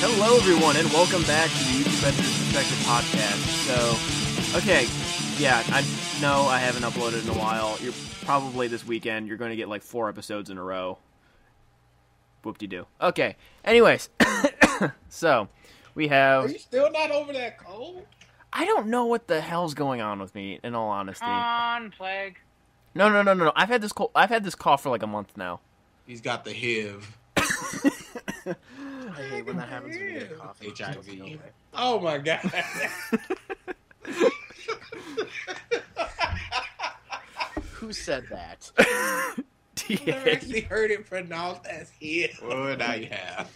Hello, everyone, and welcome back to the YouTube Editor's Perspective podcast. So, okay, yeah, I know I haven't uploaded in a while. You're probably this weekend, you're going to get like 4 episodes in a row. Whoop-de-doo. Okay, anyways, so, we have... Are you still not over that cold? I don't know what the hell's going on with me, in all honesty. Plague. No. I've had this cough for like a month now. He's got the HIV. I hate when that happens when you get a cough. HIV. Oh my god. Who said that? I've never actually heard it pronounced as HIV. Well, now you have.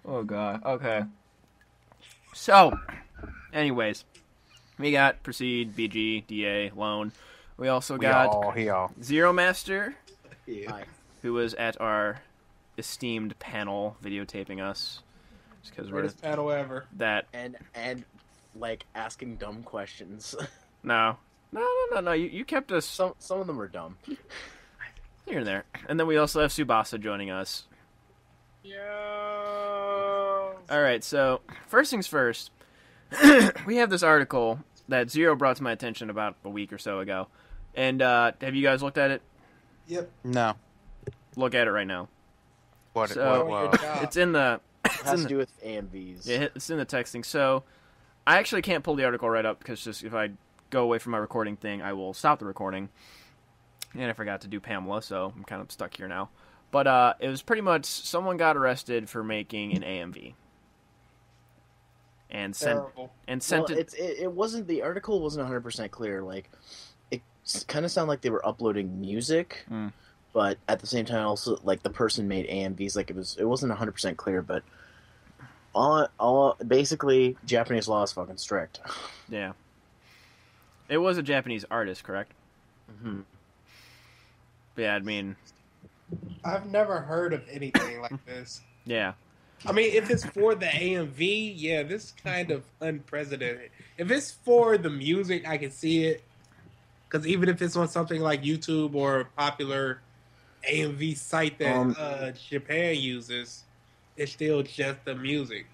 Oh god. Okay. So, anyways, we got Proceed, BG, DA, Lone. We also got ZeroMaster, who was at our esteemed panel videotaping us. Because we're Greatest panel ever. That and like asking dumb questions. No. You kept us. Some of them are dumb. Here and there. And then we also have Tsubasa joining us. Yo. Alright, so, first things first. We have this article that Zero brought to my attention about a week or so ago. And, have you guys looked at it? Yep. No. Look at it right now. What? It's in the... It has to do with AMVs. Yeah, it's in the texting. So, I actually can't pull the article right up because just if I go away from my recording thing, I will stop the recording. And I forgot to do Pamela, so I'm kind of stuck here now. But it was pretty much someone got arrested for making an AMV. And sent it. It wasn't, the article wasn't 100% clear. Like, it kind of sounded like they were uploading music, but at the same time, also like the person made AMVs. Like it wasn't 100% clear, but all basically Japanese law is fucking strict. Yeah. It was a Japanese artist, correct? Mm-hmm. Yeah, I mean, I've never heard of anything like this. Yeah. I mean, if it's for the AMV, yeah, this is kind of unprecedented. If it's for the music, I can see it. Because even if it's on something like YouTube or a popular AMV site that Japan uses, it's still just the music.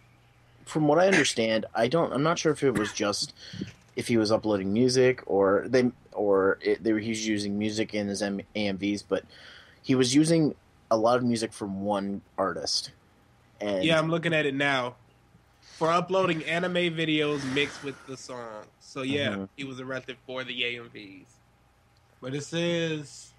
From what I understand, I'm not sure if it was just if he was uploading music or he's using music in his AMVs, but he was using a lot of music from one artist. And yeah, I'm looking at it now. For uploading anime videos mixed with the song. So yeah, he was arrested for the AMVs. But it says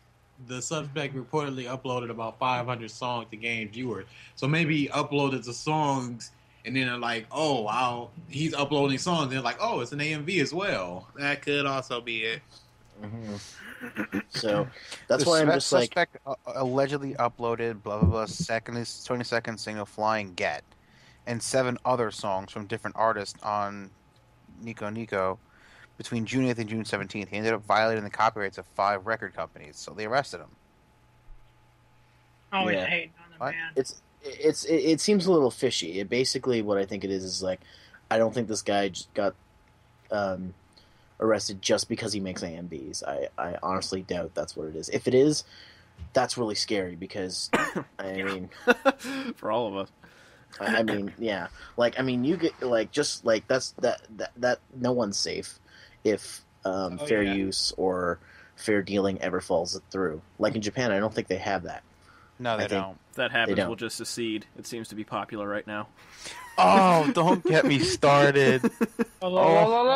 the suspect reportedly uploaded about 500 songs to gain viewers. So maybe he uploaded the songs and then they're like, oh, wow, he's uploading songs. And they're like, oh, it's an AMV as well. That could also be it. Mm-hmm. So that's why I'm just like... The suspect allegedly uploaded blah, blah, blah, 20-second single Flying Get and 7 other songs from different artists on Nico Nico between June 8th and June 17th. He ended up violating the copyrights of 5 record companies, so they arrested him. Always hating on the man. It seems a little fishy. It basically, what I think it is like, I don't think this guy just got arrested just because he makes AMVs. I honestly doubt that's what it is. If it is, that's really scary because I mean, for all of us. I mean, yeah. Like, I mean, you get like just like that. No one's safe if fair use or fair dealing ever falls through. Like in Japan, I don't think they have that. No, they don't. If that happens, we'll just secede. It seems to be popular right now. Oh, don't get me started. No.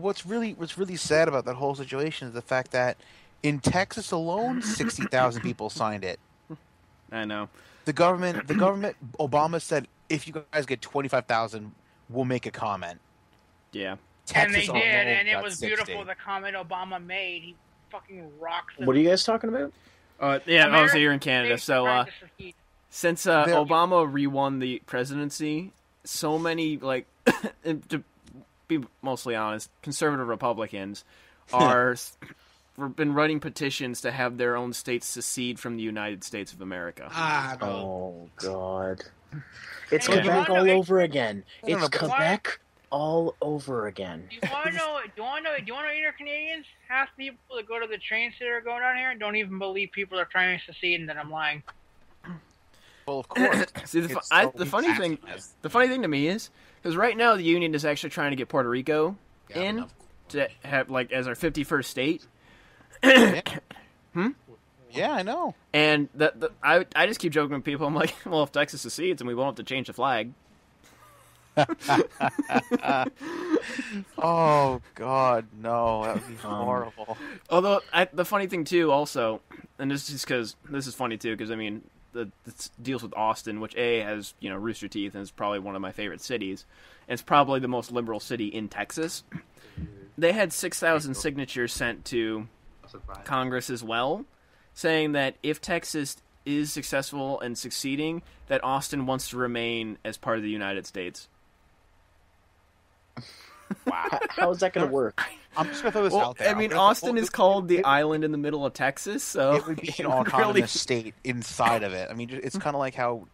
What's really sad about that whole situation is the fact that in Texas alone, 60,000 people signed it. I know. The government, Obama said, if you guys get 25,000, we'll make a comment. Yeah. Texas and they did, and it got was 60. beautiful, the comment Obama made. He fucking rocks it. What are you guys talking about? Yeah, obviously you're in Canada, so since There- Obama re-won the presidency, so many, like, to be mostly honest, conservative Republicans are been writing petitions to have their own states secede from the United States of America. Oh, God. It's Hey, Quebec all over again. It's but Quebec all over again. Do you want to know either Canadians? Half the people that go to the trains that are going down here don't even believe people are trying to secede, and that I'm lying. Well, of course. See, the funny thing to me is because right now the union is actually trying to get Puerto Rico in to have like as our 51st state. Yeah, I know. And I just keep joking with people. I'm like, well, if Texas secedes, then we won't have to change the flag. Oh God, no! That would be horrible. Although the funny thing too, also, and this is because this is funny too, because I mean, this deals with Austin, which has Rooster Teeth, and is probably one of my favorite cities. And it's probably the most liberal city in Texas. They had 6,000 signatures sent to Congress as well, saying that if Texas is successful and succeeding, that Austin wants to remain as part of the United States. Wow. How is that going to work? I'm just going to throw this out there. I mean, Austin is called the island in the middle of Texas, so it would be an autonomous state inside of it. I mean, it's kind of like how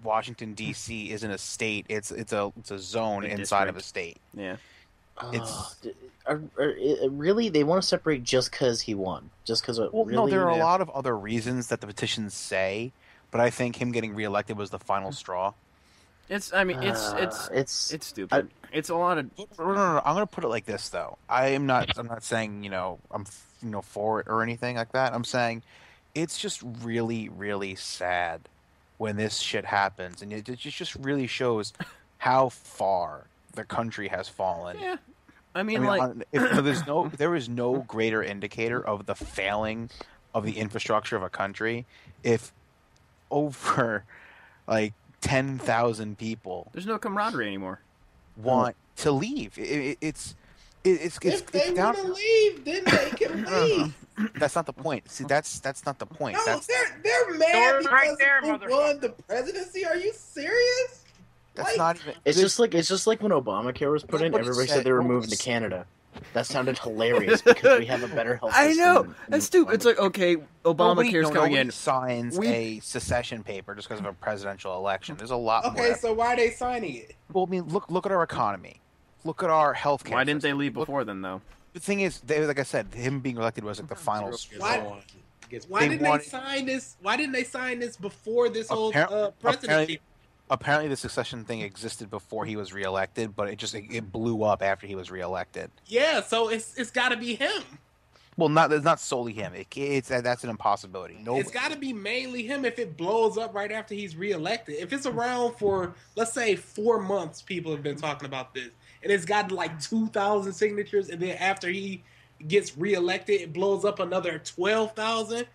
Washington D.C. isn't a state; it's a zone inside of a state. Yeah. Really, they want to separate just because he won, just because. Well, no, there are a lot of other reasons that the petitions say, but I think him getting reelected was the final straw. It's stupid. It's a lot of. No. I'm going to put it like this, though. I'm not saying I'm for it or anything like that. I'm saying it's just really, really sad when this shit happens, and it just really shows how far the country has fallen. Yeah, I mean like there is no greater indicator of the failing of the infrastructure of a country if over like 10,000 people. There's no camaraderie anymore. Want to leave? It's if they want to leave, then they can leave. That's not the point. See, that's not the point. No, they're mad because who won the presidency. Are you serious? That's not even. It's just like when Obamacare was put in. Everybody said they were moving to Canada. That sounded hilarious because we have a better health system. I know. That's stupid. It's like, okay, Obamacare's coming in. Signs a secession paper just because of a presidential election. There's a lot more. Okay, so why are they signing it? Well, I mean, look at our economy. Look at our healthcare. Why didn't they leave before then, though? The thing is, like I said, him being elected was like the final straw. Why didn't they sign this? Why didn't they sign this before this whole presidency? Apparently, the succession thing existed before he was reelected, but it blew up after he was reelected. Yeah, so it's got to be him. Well, it's not solely him. That's an impossibility. It's got to be mainly him if it blows up right after he's reelected. If it's around for, let's say, 4 months, people have been talking about this, and it's got like 2,000 signatures, and then after he gets reelected, it blows up another 12,000.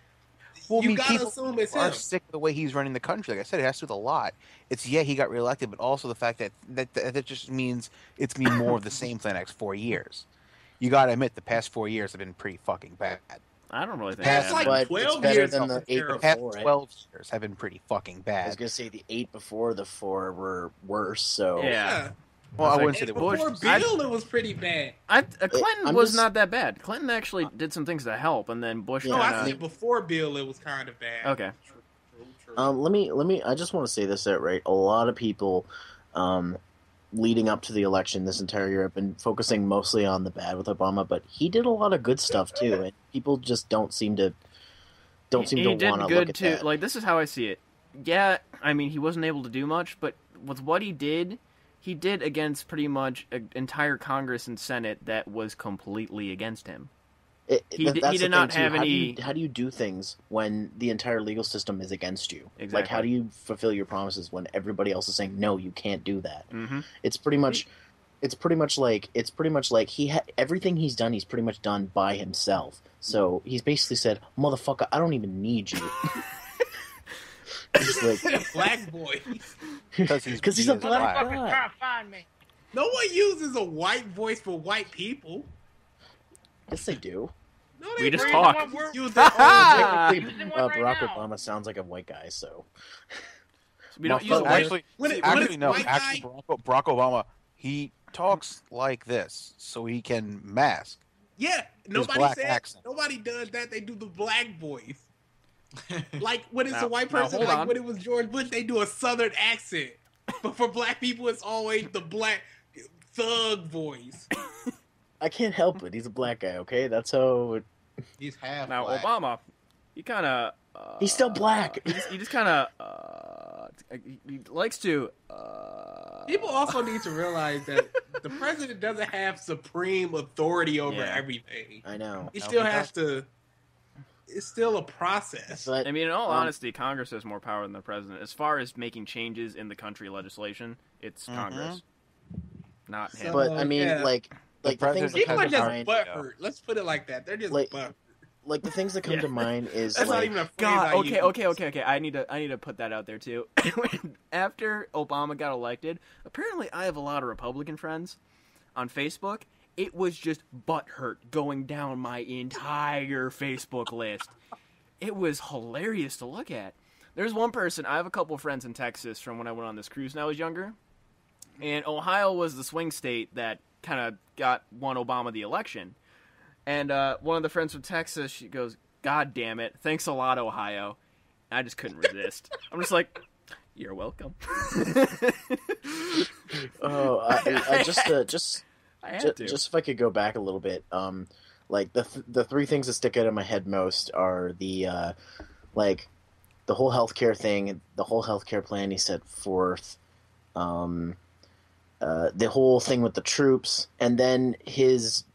Well, you gotta assume it's him. Are sick of the way he's running the country. Like I said, it has to do with a lot. It's he got reelected, but also the fact that just means it's gonna be more of the same for the next 4 years. You gotta admit, the past 4 years have been pretty fucking bad. I don't really think that's that. like 12 years than the 8 before. The past 12 years have been pretty fucking bad. I was gonna say the 8 before, the 4 were worse. So yeah. Well, I wouldn't say they were. Before Bill, it was pretty bad. Clinton was not that bad. Clinton actually did some things to help, and then Bush. No, I think before Bill, it was kind of bad. Okay. Let me. I just want to say this outright. A lot of people, leading up to the election this entire year, have been focusing mostly on the bad with Obama, but he did a lot of good stuff too, and people just don't seem to want to look at that. Like, this is how I see it. Yeah, I mean, he wasn't able to do much, but with what he did against pretty much an entire Congress and Senate that was completely against him. He did not have any. How do you do things when the entire legal system is against you? Exactly. Like, how do you fulfill your promises when everybody else is saying no, you can't do that? Mm-hmm. It's pretty much like everything he's done. He's pretty much done by himself. So he's basically said, "Motherfucker, I don't even need you." He's like a black boy. Because he's a black guy. Trying to find me. No one uses a white voice for white people. Yes, they do. No, We just We're talk. using one word. Use their own. Using one right Barack now. Obama sounds like a white guy, so We don't use Well, white. Actually, When no. white Actually, Barack Obama, he talks like this so he can mask. Yeah, nobody black said. accent. Nobody does that. They do the black voice. Like when it's Now- a white now, person, hold like on. when it was George Bush, they do a Southern accent. But for black people, it's always the black thug voice. I can't help it. He's a black guy, okay? That's how. He's half Now black. Obama, he kind of. He's still black. He just kind of. he likes to. People also need to realize that the president doesn't have supreme authority over everything. I know. He still has to. It's still a process. But, I mean, in all honesty, Congress has more power than the president. As far as making changes in the country legislation, it's Congress, not him. but I mean, like the things that People come are to just mind. butthurt. Let's put it like that. They're just butthurt. Like the things that come to mind is That's like, not even a phrase God, I use. okay. I need to put that out there too. After Obama got elected, apparently I have a lot of Republican friends on Facebook. It was just butthurt going down my entire Facebook list. It was hilarious to look at. There's one person, I have a couple friends in Texas from when I went on this cruise when I was younger. And Ohio was the swing state that kind of won Obama the election. And one of the friends from Texas, she goes, "God damn it, thanks a lot, Ohio." And I just couldn't resist. I'm just like, "You're welcome." just if I could go back a little bit, like the three things that stick out in my head most are the whole healthcare thing, the whole healthcare plan he set forth, the whole thing with the troops, and then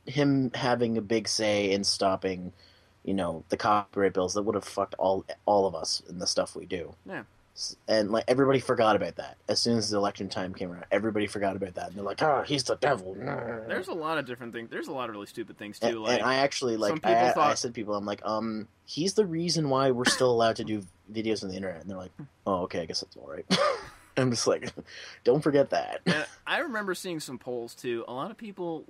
him having a big say in stopping, the copyright bills that would have fucked all of us in the stuff we do. Yeah. And like everybody forgot about that as soon as the election time came around. Everybody forgot about that, and they're like, "Oh, he's the devil." There's a lot of different things. There's a lot of really stupid things too. And I actually I said to people, I'm like, he's the reason why we're still allowed to do videos on the internet, and they're like, "Oh, okay, I guess that's all right." I'm just like, don't forget that. And I remember seeing some polls too. A lot of people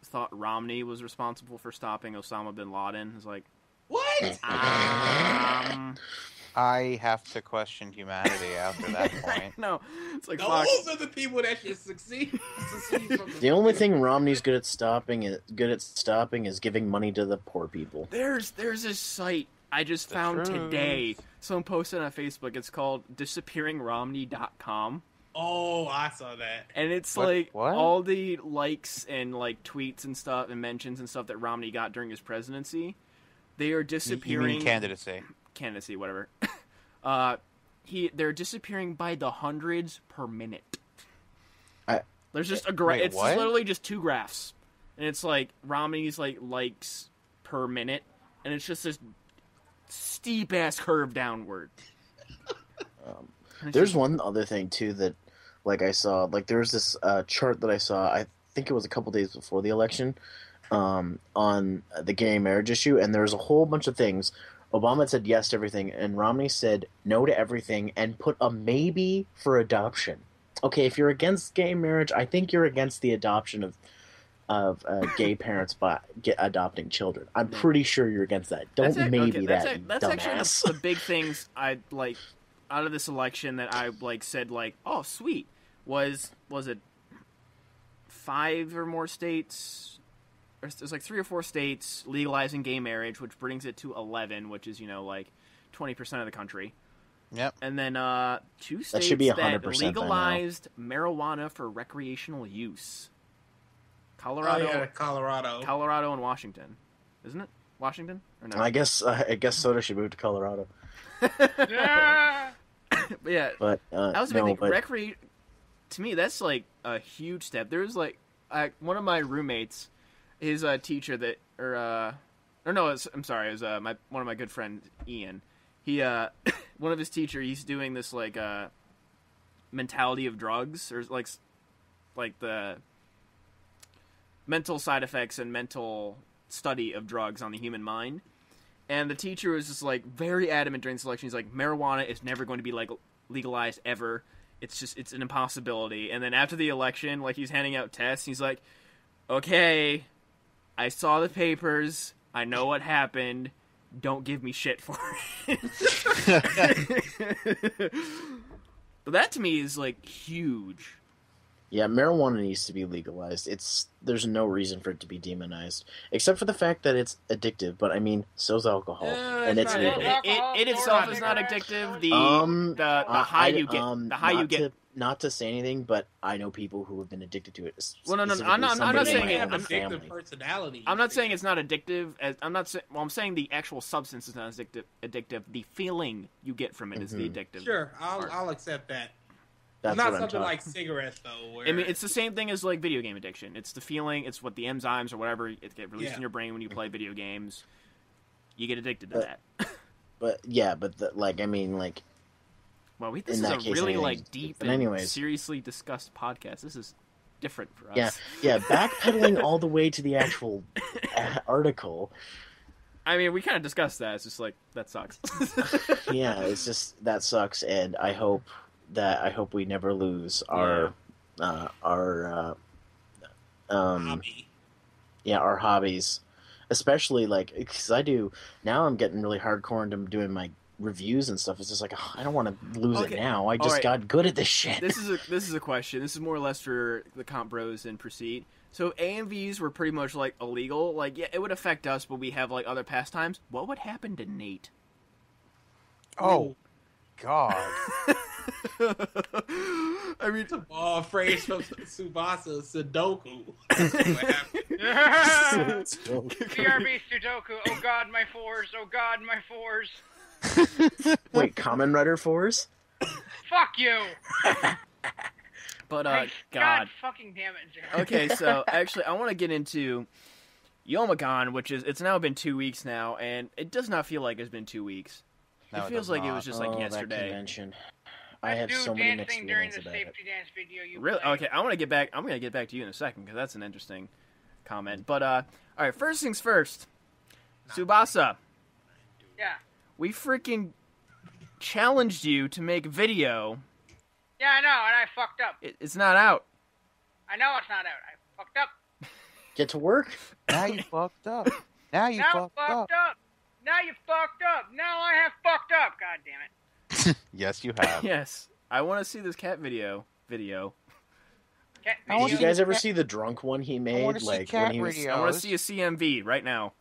thought Romney was responsible for stopping Osama bin Laden. It's like, what? I have to question humanity after that point. No, it's like those are the people that should succeed from the only thing Romney's good at stopping is giving money to the poor people. There's this site I just found today. Someone posted on Facebook. It's called disappearingromney.com. Oh, I saw that. And it's what? all the likes and tweets and stuff and mentions and stuff that Romney got during his presidency. They are disappearing. You mean candidacy? Candidacy, whatever. They're disappearing by the hundreds per minute. There's just a graph. It's what? literally just two graphs, and it's like Romney's likes per minute, and it's just this steep ass curve downward. There's one other thing too that, I saw. There was this chart that I saw. I think it was a couple days before the election, on the gay marriage issue, and there was a whole bunch of things. Obama said yes to everything, and Romney said no to everything, and put a maybe for adoption. Okay, if you're against gay marriage, I think you're against the adoption of gay parents adopting children. I'm pretty sure you're against that. That's actually the big things I like out of this election that I said oh sweet was it 5 or more states? There's 3 or 4 states legalizing gay marriage, which brings it to 11, which is 20% of the country. Yep. And then 2 states that should be 100% legalized marijuana for recreational use. Colorado, Colorado, and Washington, isn't it? Washington or no? I guess Soda should move to Colorado. But yeah, but that was a big thing. To me, that's a huge step. There's one of my roommates. His teacher that, one of my good friends, Ian. He, one of his teacher, he's doing this mentality of drugs, or the mental side effects and mental study of drugs on the human mind. And the teacher was just very adamant during the selection. He's like, marijuana is never going to be legalized ever. It's an impossibility. And then after the election, he's handing out tests. He's like, okay, I saw the papers. I know what happened. Don't give me shit for it. But that to me is huge. Yeah, marijuana needs to be legalized. There's no reason for it to be demonized, except for the fact that it's addictive. But I mean, so's alcohol, and it's not legal. It itself is not addictive. The high you get, the high you get. Not to say anything, but I know people who have been addicted to it. Well, no, I'm not somebody saying in it. my I'm own addictive family. personality. I'm not saying it's not addictive. I'm saying the actual substance is not addictive. The feeling you get from it is the addictive. Sure, part. I'll accept that. That's Not what I'm something talking. like cigarettes though. Where I mean, it's the same thing as like video game addiction. It's the feeling. It's what the enzymes or whatever it get released in your brain when you play video games. You get addicted to that. But yeah, Well, this In is that a case, really anything. like deep But and anyways. seriously discussed podcast. This is different for us. yeah, backpedaling all the way to the actual article. I mean, we kind of discussed that. It's just like that sucks. Yeah, it's just that sucks, and I hope we never lose our hobby. our hobbies, especially like because I'm getting really hardcore into doing my reviews and stuff. It's just like I don't want to lose it now. I just right. got good at this shit. This is a question. This is more or less for the comp bros and proceed. So AMVs were pretty much like illegal. Like yeah, it would affect us, but we have like other pastimes. What would happen to Nate? Oh, God. I mean, Phrase from Tsubasa, Sudoku. That's what happened. BRB Sudoku. Oh God, my fours. Oh God, my fours. Wait, Kamen Rider 4s? Fuck you. but God God. fucking damn it, Jared. Okay, so actually, I want to get into Youmacon, which it's now been 2 weeks now, and it does not feel like it's been 2 weeks. No, it it feels does like it not. was just like That yesterday. convention. I have do so many mixed dancing during feelings the about it. safety dance video. You Really? play. Okay, I'm gonna get back to you in a second because that's an interesting comment. But all right, first things first. Tsubasa, Yeah. we freaking challenged you to make video. Yeah, I know, and I fucked up. It's not out. I know it's not out. I fucked up. Get to work. Now you fucked up. Now you Now fucked up. up. Now you fucked up. Now I have fucked up. God damn it. Yes, you have. Yes, I want to see this cat video. Cat I want Did you video. guys ever see the drunk one he made? wanna see Like cat when he was radio. I want to see a CMV right now.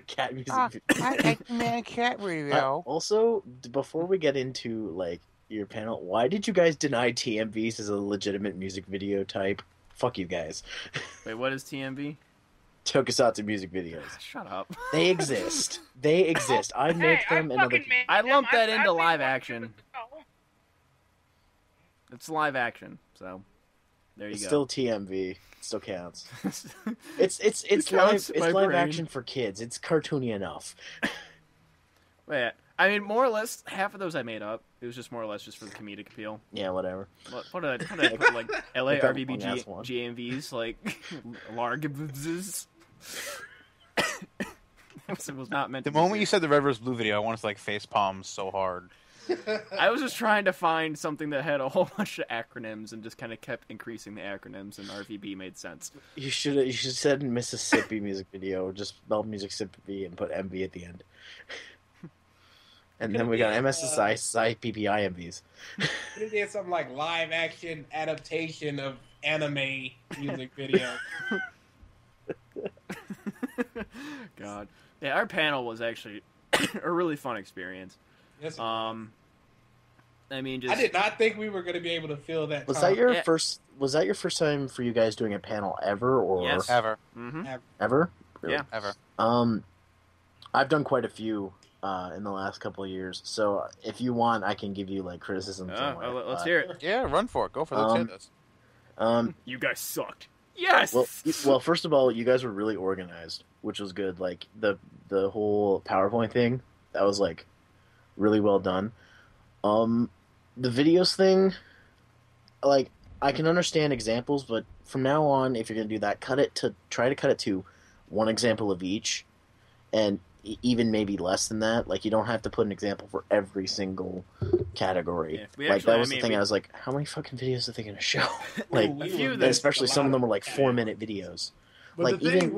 cat music. I man cat radio. Also, before we get into like your panel, why did you guys deny TMVs as a legitimate music video type? Fuck you guys. Wait, what is TMV? Tokusatsu music videos. Shut up. They exist. They exist. I make Hey, them I and other fucking made I them. lumped that I into made live one action. too. Oh. It's live action, so there you It's go. still TMV. It still counts. It's counts live in my it's live brain. action for kids. It's cartoony enough. Wait, I mean, more or less, half of those I made up. It was just more or less just for the comedic appeal. Yeah, whatever. What did I put, like, LA Like that RBBG long-ass one. GMVs, like, largvs? It was not meant The to be moment you serious. said the Red vs. Blue video, I wanted to like face palm so hard. I was just trying to find something that had a whole bunch of acronyms and just kind of kept increasing the acronyms, and RVB made sense. You should said Mississippi music video, just spell Mississippi and put MV at the end. And then we got MSSI PPI MVs. They did something like live action adaptation of anime music video. God. Yeah, our panel was actually a really fun experience. Yes, I mean, just I did not think we were going to be able to fill that. Was time. that your Yeah. first? Was that your first time for you guys doing a panel ever, or Yes. Ever. hmm ever? Really? Yeah. Ever. I've done quite a few in the last couple of years. So if you want, I can give you like criticisms. on what I let's thought. hear it. Yeah, run for it. Go for it. Let's hit this. You guys sucked. Yes. Well, first of all, you guys were really organized, which was good. Like the whole PowerPoint thing, that was like really well done. The videos thing, like I can understand examples, but from now on, if you're gonna do that, try to cut it to one example of each, and even maybe less than that. Like you don't have to put an example for every single category. Yeah, we like actually- that was I mean, the thing. we- I was like, how many fucking videos are they gonna show? like, We a few were that- and especially missed a some of lot them were like that. 4-minute videos. But like, the thing even-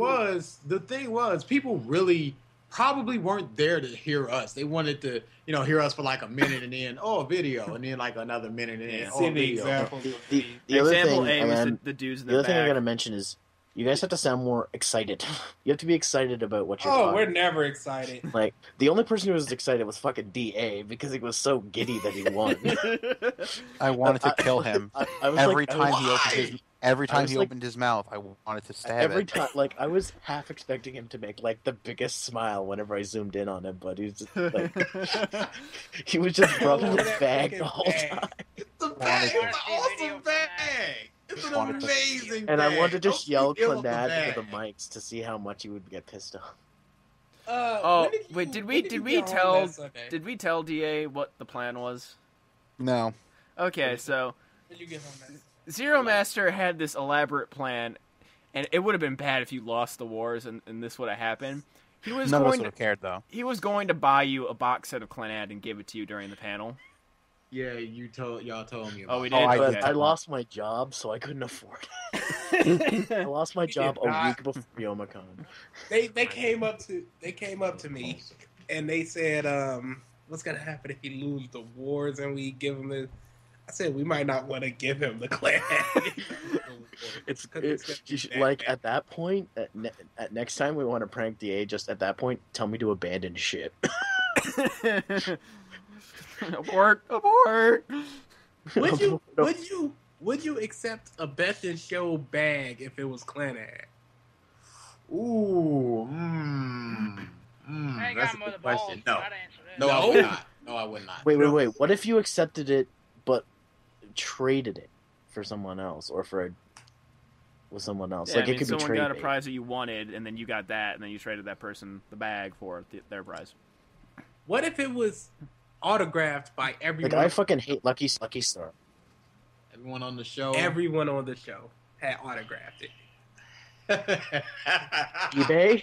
was, people really probably weren't there to hear us. They wanted to, hear us for like a minute and then, a video, and then like another minute and then, See a the video. example. The other Example thing, A was and the dudes in the other thing I back. gotta mention is you guys have to sound more excited. You have to be excited about what you're Oh, talking. we're never excited. Like, the only person who was excited was fucking DA because he was so giddy that he won. I wanted to kill him. I was Every like, I time was- he opened his every time was he like- opened his mouth, I wanted to stab every it. time, like, I was half expecting him to make, like, the biggest smile whenever I zoomed in on him, but he was just, like, he was just rubbing his bag the whole time. It's a bag. Wanted It's to- an awesome bag. It's an Wanted to- amazing And bag. I wanted to just yell Give him the Clannad bag. into the mics to see how much he would get pissed off. Oh, when wait, did we when you get home tell that Sunday? did we tell DA what the plan was? No. Okay, so When you get home that ZeroMaster had this elaborate plan, and it would have been bad if you lost the wars and this would have happened. He was None of us going would to, have cared, though. he was going to buy you a box set of Clannad and give it to you during the panel. Yeah, y'all told me about Oh, we it. did? I But Okay. I lost my job, so I couldn't afford it. I lost my job a not. week before Youmacon. they came up to me and they said, "What's gonna happen if he lose the wars and we give him the?" I said, "We might not want to give him the clan." You should, like, at that point, at next time we want to prank DA, just at that point, tell me to abandon ship. Abort! Abort! Would you accept a best in show bag if it was Clannad? Ooh, I ain't that's got a more good the balls. question. to No, not answer that. no, I would not. No, I would not. Wait. What if you accepted it, but traded it for someone else, or with someone else? Yeah, like, I mean, it could be someone traded. got a prize that you wanted, and then you got that, and then you traded that person the bag for their prize. What if it was autographed by everyone? Like, I fucking hate Lucky Star. Everyone on the show. Everyone on the show had autographed it. eBay?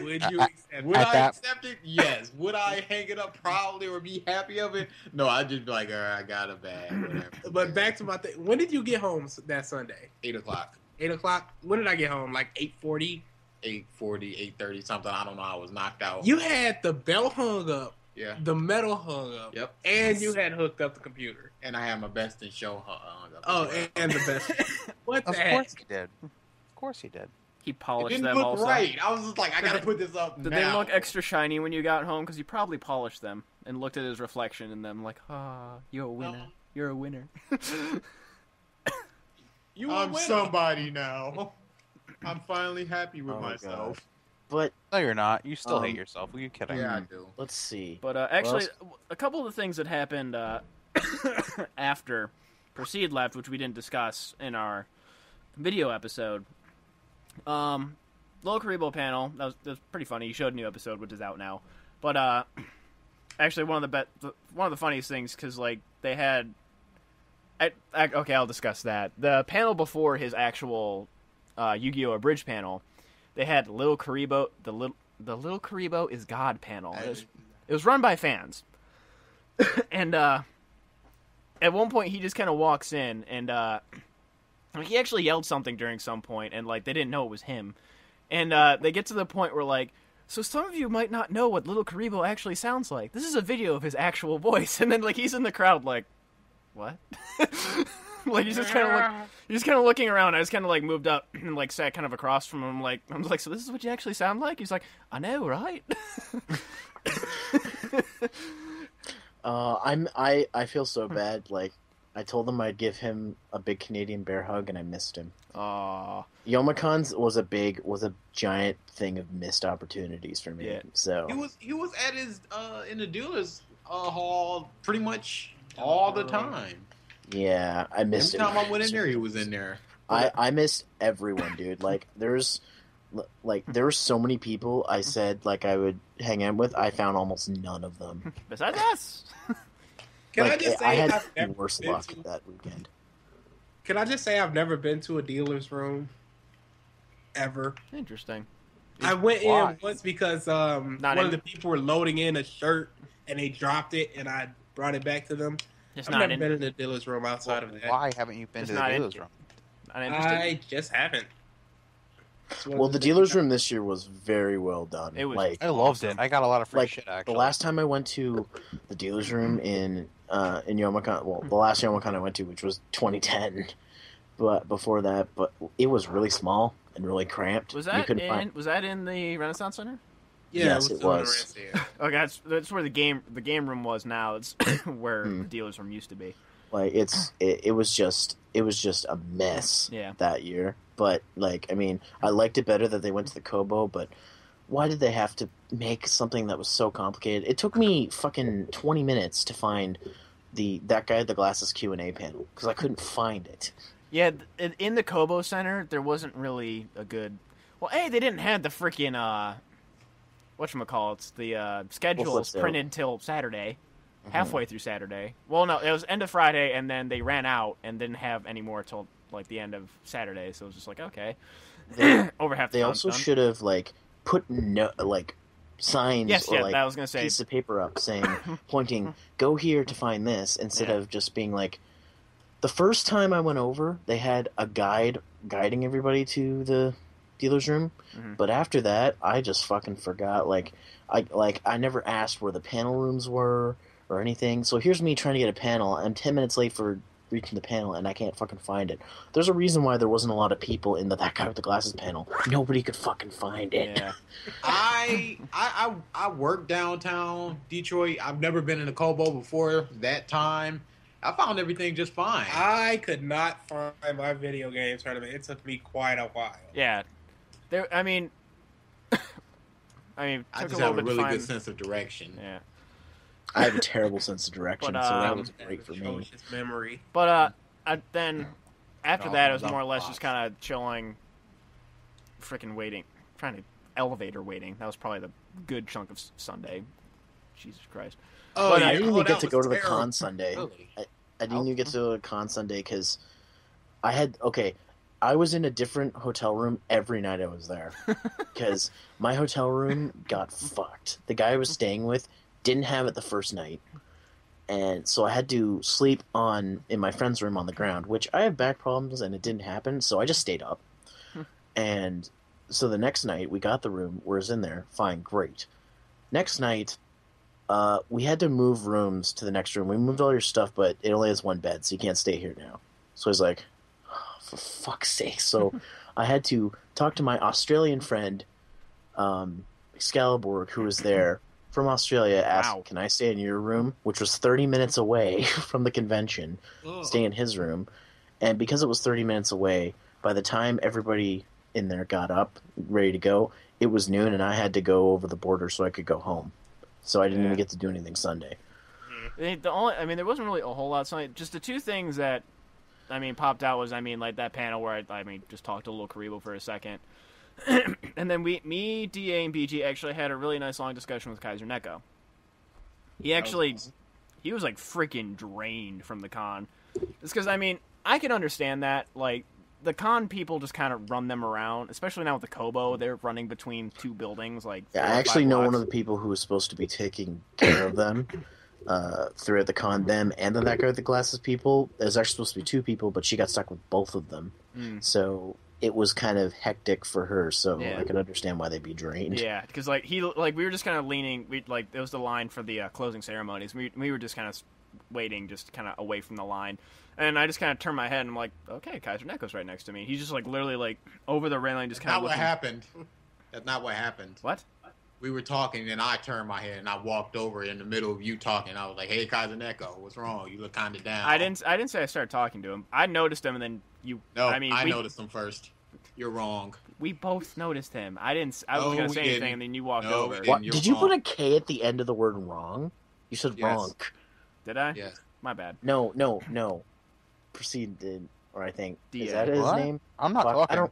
Would you accept Would it? At I that- accept it? Yes. Would I hang it up proudly or be happy of it? No, I'd just be like, all right, I got a bag. Whatever. But back to my thing. When did you get home that Sunday? 8 o'clock. 8 o'clock? When did I get home? Like 8:40? 8:40, 8:30, something. I don't know. I was knocked out. You had the belt hung up, Yeah. the metal hung up, Yep. and you had hooked up the computer. And I had my best in show hung up. Oh, and the best. What the Of heck? course he did. Of course he did. He It polished didn't them look also. right. I was just like, I gotta put this up Did now. they look extra shiny when you got home? Because you probably polished them and looked at his reflection in them like, you're a winner. You're a winner. You I'm a winner. somebody now. I'm finally happy with Oh my myself. But, No, you're not. You still hate yourself. Are you kidding? Yeah, I do. let's see. But actually, a couple of the things that happened after Proceed left, which we didn't discuss in our video episode. Lil Karibo panel, that was pretty funny. He showed a new episode, which is out now. But actually, one of the funniest things, because like they had. Okay, I'll discuss that. The panel before his actual Yu-Gi-Oh! Abridged panel, they had Lil Karibo, the Lil Karibo is God panel. It was run by fans, and at one point he just kind of walks in, and he actually yelled something during some point, and like they didn't know it was him, and they get to the point where like. So some of you might not know what Lil Karibo actually sounds like. This is a video of his actual voice, and then like he's in the crowd like. What? Like he's just kind of looking around. I just kind of like moved up and like sat kind of across from him. Like I'm like, so this is what you actually sound like? He's like, I know, right? I feel so bad. Like, I told him I'd give him a big Canadian bear hug, and I missed him. Aw. Youmacons was a giant thing of missed opportunities for me. Yeah. So He was at his in the dealers hall pretty much all the time. yeah, I missed Every him. time I went in there, he was in there. I missed everyone, dude. Like there were so many people I said like I would hang out with. I found almost none of them. Besides us. Can Like, I just say I had I've the never worst been luck to- that weekend. Can I just say I've never been to a dealer's room ever? Interesting. I went Why? in once because one of the people were loading in a shirt and they dropped it and I brought it back to them. Just I've not never in, been in the dealer's room outside of that. Why haven't you been It's to the not in- dealer's room? not interested. I just haven't. Well, the dealer's room this year was very well done. It was like I loved it. I got a lot of free like shit actually. the last time I went to the dealer's room in Youmacon. Well, the last Youmacon I went to, which was 2010, but before that, but it was really small and really cramped. Was that in the Renaissance Center? Yeah, Yes, it was. still in the rest Okay, that's where the game room was now. It's where the dealer's room used to be. Like it was just a mess that year. But like, I mean, I liked it better that they went to the Kobo, but why did they have to make something that was so complicated? It took me fucking 20 minutes to find that guy at the glasses Q&A panel because I couldn't find it. Yeah, in the Kobo Center, there wasn't really a good... Well, A, they didn't have the freaking, whatchamacallits, the schedules printed till Saturday, halfway through Saturday. Well, no, it was end of Friday, and then they ran out and didn't have any more till, like, the end of Saturday, so it was just like, okay. Over half the They time also done. should have, like, put, signs or, like, I was gonna say. piece of paper up saying, pointing, go here to find this, instead of just being like... The first time I went over, they had a guide guiding everybody to the dealer's room, but after that, I just fucking forgot. I never asked where the panel rooms were or anything. So here's me trying to get a panel. I'm 10 minutes late for reaching the panel, and I can't fucking find it. There's a reason why there wasn't a lot of people in that guy with the glasses panel. Nobody could fucking find it. Yeah. I work downtown Detroit. I've never been in a Kobo before that time. I found everything just fine. I could not find my video game tournament. It took me quite a while. Yeah. I mean, I took just a have little a bit really to good find... sense of direction. Yeah. I have a terrible sense of direction, But, so that was great for me. Atrocious memory. But then after No, that, it was not more or less box. just kind of chilling, freaking waiting, trying to elevator waiting. That was probably the good chunk of Sunday. Jesus Christ. Oh, But, yeah. I didn't even that get to was go to the terrible. con Sunday. Really? I didn't even get to the con Sunday because I was in a different hotel room every night I was there because my hotel room got fucked. The guy I was staying with didn't have it the first night, and so I had to sleep in my friend's room on the ground, which I have back problems and it didn't happen, so I just stayed up. And so the next night we got the room, was in there, fine, great. Next night, we had to move rooms to the next room. We moved all your stuff, but it only has one bed, so you can't stay here now. So I was like, oh, for fuck's sake. So I had to talk to my Australian friend, Excalibur, who was there from Australia, asked, can I stay in your room? Which was 30 minutes away from the convention, stay in his room. And because it was 30 minutes away, by the time everybody in there got up, ready to go, it was noon, and I had to go over the border so I could go home. So I didn't even get to do anything Sunday. There wasn't really a whole lot Sunday. Just the two things that, popped out was, like that panel where I just talked to Lil Karibo for a second. And then me, DA, and BG actually had a really nice long discussion with Kaiser Neko. He was like freaking drained from the con. Just because, I can understand that. Like, the con people just kind of run them around, especially now with the Kobo. They're running between two buildings. I actually know one of the people who was supposed to be taking care of them throughout the con. Them and then that guy with the glasses people. There's actually supposed to be two people, but she got stuck with both of them. So it was kind of hectic for her. So I could understand why they'd be drained. Yeah, because we were just kind of leaning. It was the line for the closing ceremonies. We were just kind of waiting, just kind of away from the line. And I just kind of turned my head and I'm like, okay, Kaiser Neko's right next to me. He's just literally over the railing, just kind of. Not what happened. That's not what happened. What? We were talking and I turned my head and I walked over in the middle of you talking. I was like, "Hey, Kaiser Neko, what's wrong? You look kind of down." I didn't say I started talking to him. I noticed him and then you. No, I noticed him first. You're wrong. We both noticed him. I wasn't gonna say anything and then you walked over. What? Did you put a K at the end of the word wrong? You said wrong. Did I? Yes. My bad. No. Proceeded, or I think is that his What? name? I'm not talking.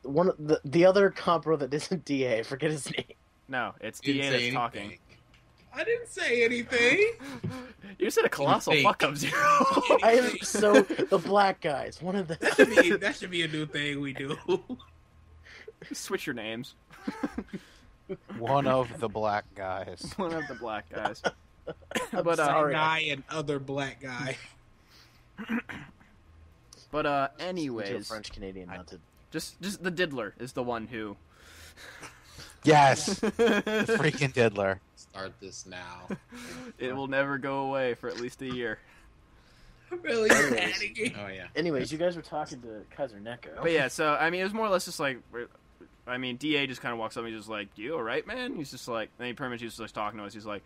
One of the other compro that isn't DA. I forget his name. No, it's Didn't DA say that's anything. talking. I didn't say anything. You said a colossal Fake. fuck up, Zero. I am so the black guys. One of the That should be a new thing we do. Switch your names. One of the black guys. One of the black guys. I'm But sorry. Guy and other black guy. But You're anyways, French Canadian, not to Just the diddler is the one who. Yes, the freaking diddler. Start this now. It will never go away for at least a year. Really panicking. Oh yeah. Anyways, you guys were talking to Kaiser Neko. But yeah, so I mean, it was more or less just like, I mean, Da just kind of walks up and he's just like, "You all right, man?" He's just like, and he pretty much just like talking to us. He's like,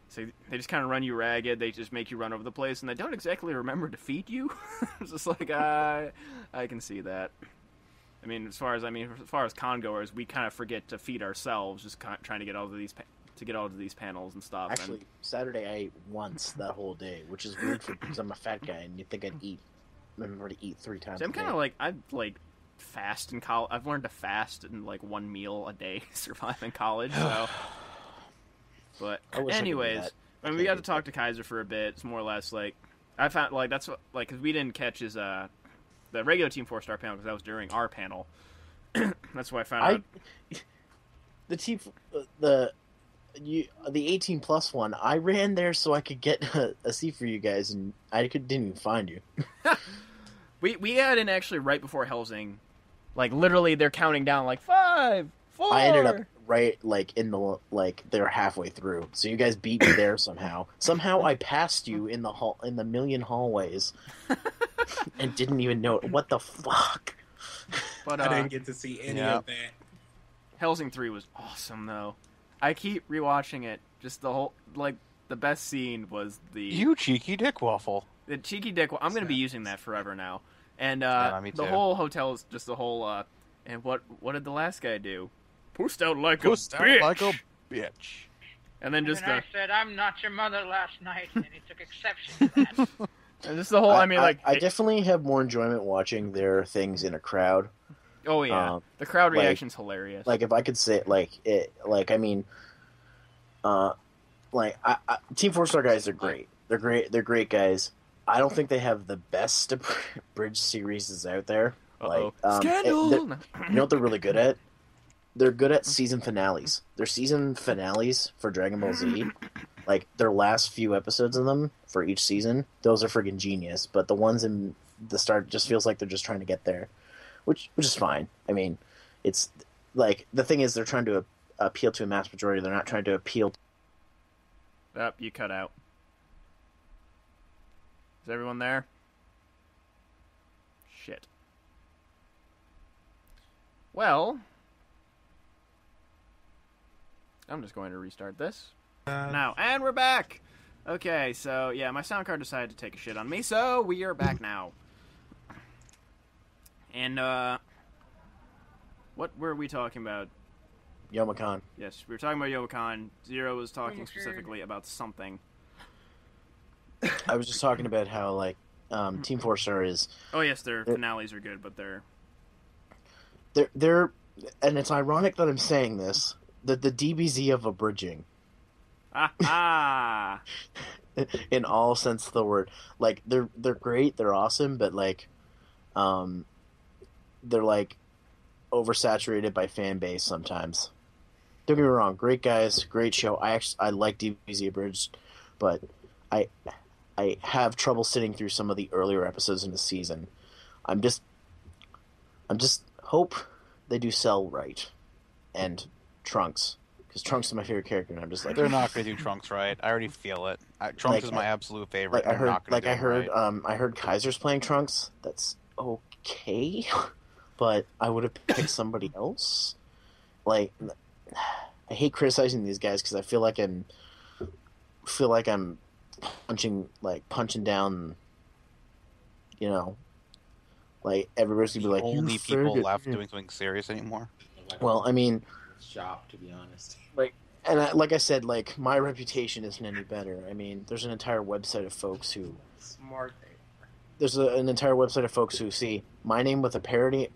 so they just kind of run you ragged. They just make you run over the place, and they don't exactly remember to feed you. It's just like I can see that. I mean, as far as con goers, we kind of forget to feed ourselves, just trying to get all of these these panels and stuff. Actually, Saturday I ate once that whole day, which is weird because I'm a fat guy, and you think I'd remember to eat 3 times. See, I'm kind of like fast in college. I've learned to fast in like 1 meal a day, survive in college. So, but anyways, when we got to talk to Kaiser for a bit, it's more or less like I found like that's what like because we didn't catch his the regular Team 4-star panel because that was during our panel. That's why I found out. The 18+ one, I ran there so I could get a seat for you guys, and I didn't even find you. we got in actually right before Helsing, like literally they're counting down like 5, 4. I ended up right like in the they're halfway through, so you guys beat me there somehow. Somehow I passed you in the million hallways, and didn't even know it. What the fuck? But I didn't get to see any of that. Helsing 3 was awesome though. I keep rewatching it. Just the whole the best scene was You cheeky dick waffle. the cheeky dick. I'm going to be using that forever now. And me the too. whole hotel is just the whole. And what did the last guy do? Pushed out like a bitch. And then just And I said, "I'm not your mother" last night, and he took exception to that. and just the whole. I definitely have more enjoyment watching their things in a crowd. Oh yeah, the crowd reaction's hilarious. Like if I could say Team 4-star guys are great. They're great guys. I don't think they have the best bridge series out there. Scandal. You know what they're really good at? They're good at season finales. Their season finales for Dragon Ball Z, like their last few episodes of them for each season, those are friggin' genius. But the ones in the start just feels like they're just trying to get there. Which is fine. I mean, it's like the thing is they're trying to appeal to a mass majority. They're not trying to appeal. You cut out. Is everyone there? Shit. Well, I'm just going to restart this now, and we're back. Okay, so yeah, my sound card decided to take a shit on me, so we are back now. And, what were we talking about? Youmacon. Yes, we were talking about Youmacon. Zero was talking specifically about something. I was just talking about how, Team 4-star is... Oh, yes, their finales are good, but They're... And it's ironic that I'm saying this, the DBZ of abridging. Ah! In all sense of the word. Like, they're great, they're awesome, but, they're oversaturated by fan base sometimes. Don't get me wrong, great guys, great show. I like DBZ Abridged, but I have trouble sitting through some of the earlier episodes in the season. I'm just hope they do sell right, and Trunks, because Trunks is my favorite character, and I'm just like They're not going to do Trunks right. I already feel it. Trunks is my absolute favorite. I heard right. I heard Kaiser's playing Trunks. That's okay. But I would have picked somebody else. I hate criticizing these guys because I feel like I'm punching down. Everybody's gonna be like, only people left doing something serious anymore. Well, I mean, shop to be honest. Like I said, my reputation isn't any better. I mean, there's an entire website of folks who Smart. There's an entire website of folks who see my name with a parody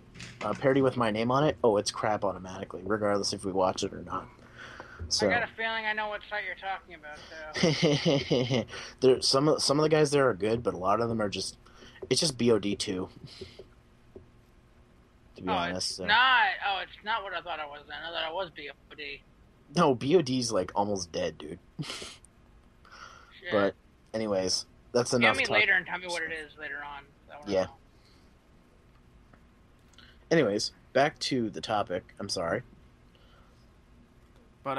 with my name on it. Oh, it's crap automatically, regardless if we watch it or not. So I got a feeling I know what site you're talking about, though. there, some of the guys there are good, but a lot of them are just BOD too. To be honest, it's not what I thought it was. I know that it was BOD. No, BOD's almost dead, dude. Shit. But anyways, that's enough. Give me later and tell me what it is later on. Yeah. Anyways, back to the topic. I'm sorry. But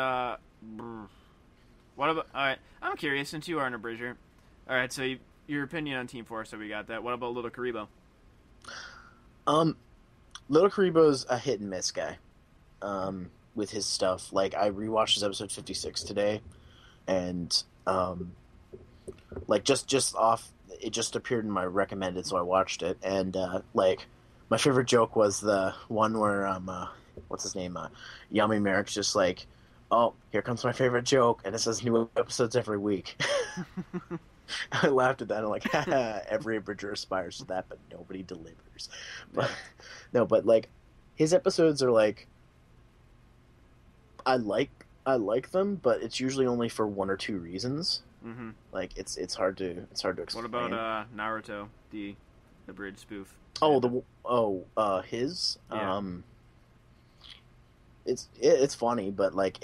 what about? All right, I'm curious since you are an abridger. All right, so your opinion on Team Force, so we got that. What about Little Karibo? Little Karibo's a hit and miss guy. With his stuff, like I rewatched his episode 56 today, and like just off, it just appeared in my recommended, so I watched it, and like my favorite joke was the one where what's his name, Yummy Merrick's just like, oh, here comes my favorite joke, and it says new episodes every week. I laughed at that. I'm like, haha, every abridger aspires to that, but nobody delivers. But no, but like his episodes are like, I like them, but it's usually only for one or two reasons. Mm-hmm. Like it's hard to explain. What about Naruto, the abridged spoof? His Yeah. It's funny, but like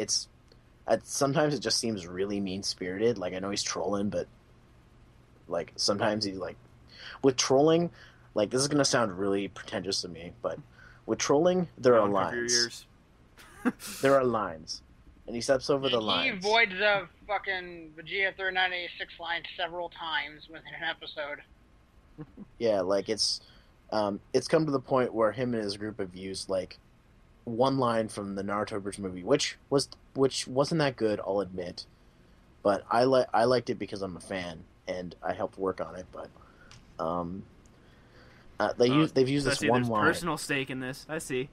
sometimes it just seems really mean spirited. Like I know he's trolling, but like sometimes he's like with trolling. Like this is gonna sound really pretentious to me, but with trolling there are Cover your lines. ears. There are lines, and he steps over the He lines. avoids the fucking Vegeta 3986 line several times within an episode. Yeah, like it's come to the point where him and his group have used like one line from the Naruto Bridge movie, which wasn't that good, I'll admit, but I liked it because I'm a fan and I helped work on it. But they've used this one there's line. Personal stake in this. I see.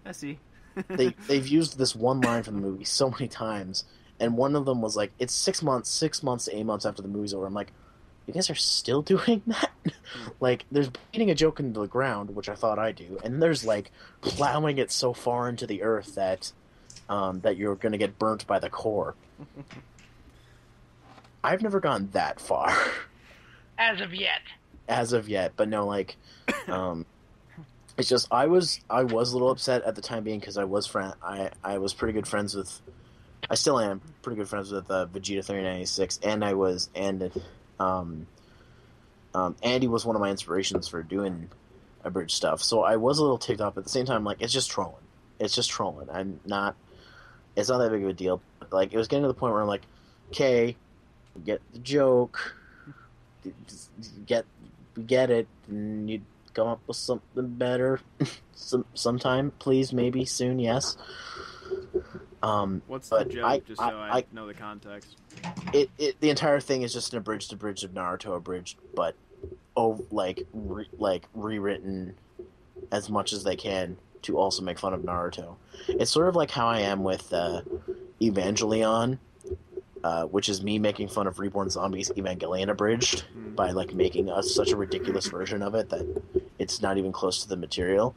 They've used this one line from the movie so many times, and one of them was like, "It's 6 months to 8 months after the movie's over." I'm like, you guys are still doing that? Like, there's beating a joke into the ground, which I thought I do, and there's like plowing it so far into the earth that that you're going to get burnt by the core. I've never gone that far. As of yet. But no, like, it's just I was a little upset at the time being because I was pretty good friends with, I still am pretty good friends with Vegeta 3986, and Andy was one of my inspirations for doing abridged stuff. So I was a little ticked off. At the same time, like it's just trolling. It's not that big of a deal. Like it was getting to the point where I'm like, okay, we get the joke, we get it, and you come up with something better sometime, please, maybe soon, yes. What's the joke, just so I know the context? The entire thing is just an abridged of Naruto abridged, but rewritten as much as they can to also make fun of Naruto. It's sort of like how I am with Evangelion, which is me making fun of Reborn Zombies Evangelion abridged by like making such a ridiculous version of it that it's not even close to the material.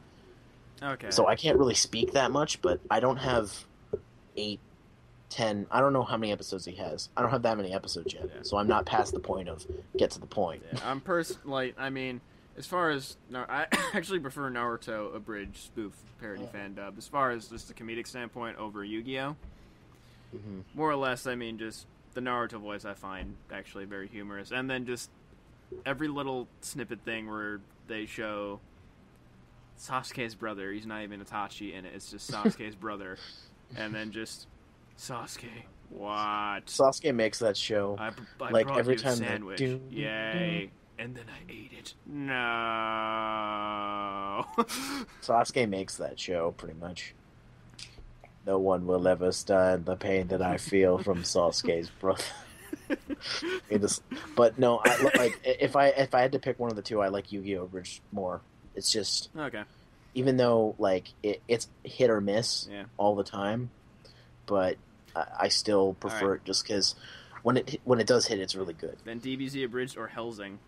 Okay. So I can't really speak that much, but I don't have 8, 10. I don't know how many episodes he has. I don't have that many episodes yet, so I'm not past the point of get to the point. Yeah, I'm I mean, as far as I actually prefer Naruto abridged spoof parody fan dub. As far as just the comedic standpoint over Yu-Gi-Oh, more or less. I mean, just the Naruto voice I find actually very humorous, and then just every little snippet thing where they show Sasuke's brother. He's not even Itachi in it. It's just Sasuke's brother, and then just Sasuke. What? Sasuke makes that show. I like brought every you time. a sandwich. Yay! And then I ate it. No. Sasuke makes that show pretty much. No one will ever stand the pain that I feel from Sasuke's brother. But no, if I had to pick one of the two, I like Yu-Gi-Oh! Abridged more. It's just okay. Even though like it's hit or miss all the time, but I still prefer it just because when it does hit, it's really good. Then DBZ abridged or Hellsing?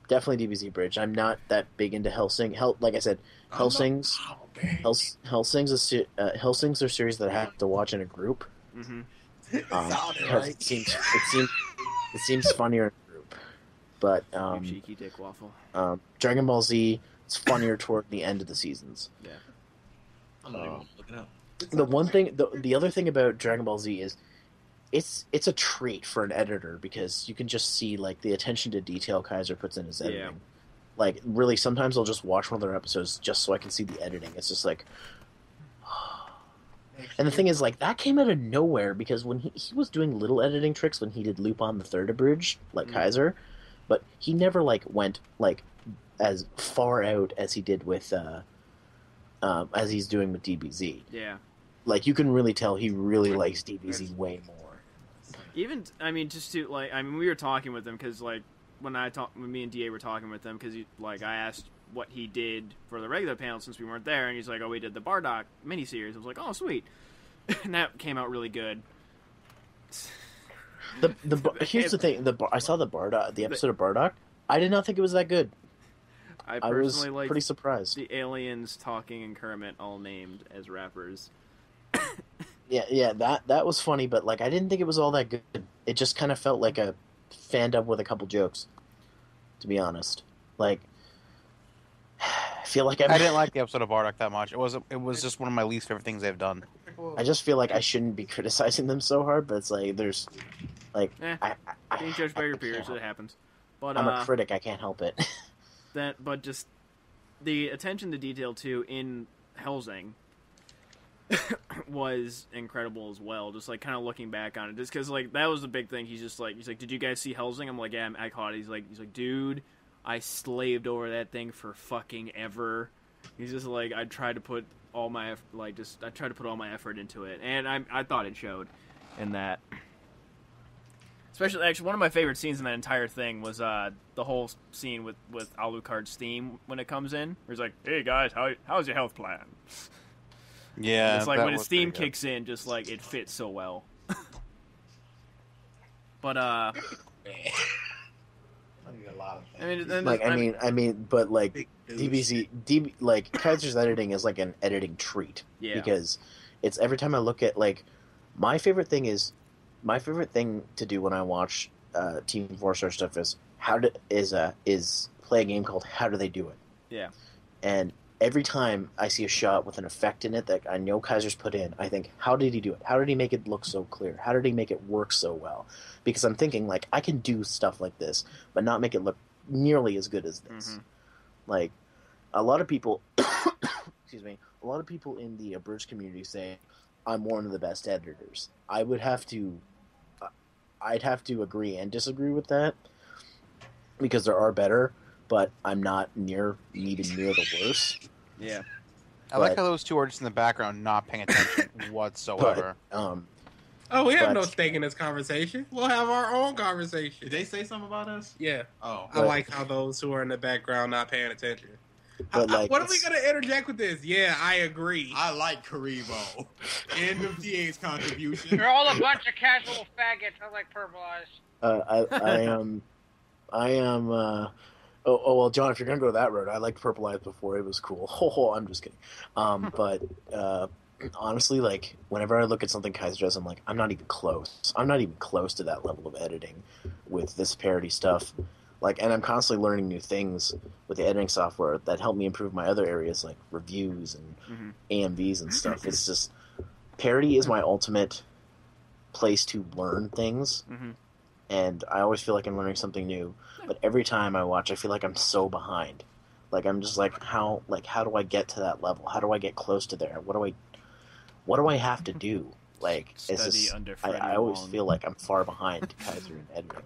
Definitely DBZ Bridge. I'm not that big into Hellsing. Like I said, Hellsing's Hellsing's are series that I have to watch in a group. Mm-hmm. Because it seems funnier in a group. But you cheeky dick waffle. Dragon Ball Z, it's funnier toward the end of the seasons. Yeah. I'm not even looking up. The other thing about Dragon Ball Z is it's a treat for an editor because you can just see like the attention to detail Kaiser puts in his editing. Like, really, sometimes I'll just watch one of their episodes just so I can see the editing. It's just like... And the thing is, like, that came out of nowhere, because when he was doing little editing tricks when he did Lupin the Third Abridged, like Kaiser, but he never, like, went, like, as far out as he did with, as he's doing with DBZ. Yeah. Like, you can really tell he really likes DBZ way more. Even, I mean, just to, like, I mean, we were talking with him, because, like, when me and DA were talking with him, because, like, I asked what he did for the regular panel since we weren't there, and he's like, oh, we did the Bardock miniseries. I was like, oh, sweet. And that came out really good. Here's the thing, I saw the episode of Bardock. I did not think it was that good. I was personally like pretty surprised. The aliens talking and Kermit all named as rappers. Yeah, that was funny, but, like, I didn't think it was all that good. It just kind of felt like a fan-dub with a couple jokes, to be honest. Like, I feel like I didn't like the episode of Bardock that much. It was just one of my least favorite things they've done. I just feel like I shouldn't be criticizing them so hard, but it's like there's, like, being judged by your peers, it happens. But I'm a critic. I can't help it. But just the attention to detail too in Helsing was incredible as well. Just like kind of looking back on it, just because like that was the big thing. He's like, did you guys see Helsing? I'm like, yeah, I caught it. He's like, dude, I slaved over that thing for fucking ever. He's just like, I tried to put all my effort into it, and I thought it showed in that. Especially, actually, one of my favorite scenes in that entire thing was the whole scene with Alucard's theme when it comes in. Where he's like, "Hey guys, how's your health plan?" Yeah, it's like when his theme kicks in, just like it fits so well. But I need a lot of things. I mean, but like like Kaiser's editing is like an editing treat. Yeah. Because it's every time I look at, like, my favorite thing to do when I watch Team 4-Star stuff is play a game called How Do They Do It? Yeah. And every time I see a shot with an effect in it that I know Kaiser's put in, I think, how did he do it? How did he make it look so clear? How did he make it work so well? Because I'm thinking, like, I can do stuff like this, but not make it look nearly as good as this. Mm-hmm. Like, a lot of people, excuse me, a lot of people in the Abridged community say I'm one of the best editors. I'd have to agree and disagree with that, because there are better, but I'm not even near the worst. Yeah. I like how those two are just in the background, not paying attention whatsoever. We have no stake in this conversation. We'll have our own conversation. Did they say something about us? Yeah. Oh. I like how those who are in the background not paying attention. But like, what are we going to interject with this? Yeah, I agree. I like Karibo. End of DA's contribution. You're all a bunch of casual faggots. I like Purple Eyes. I am. Oh well, John, if you're gonna go that road, I liked Purple Eyes before. It was cool. I'm just kidding. But honestly, like, whenever I look at something Kaiser does, I'm like, I'm not even close. I'm not even close to that level of editing with this parody stuff. Like, and I'm constantly learning new things with the editing software that help me improve my other areas, like reviews and AMVs and stuff. It's just, parody is my ultimate place to learn things, and I always feel like I'm learning something new. But every time I watch, I feel like I'm so behind. Like, I'm just like, how do I get to that level? How do I get close to there? What do I have to do? Like, it's just, I always feel like I'm far behind Kaiser in editing.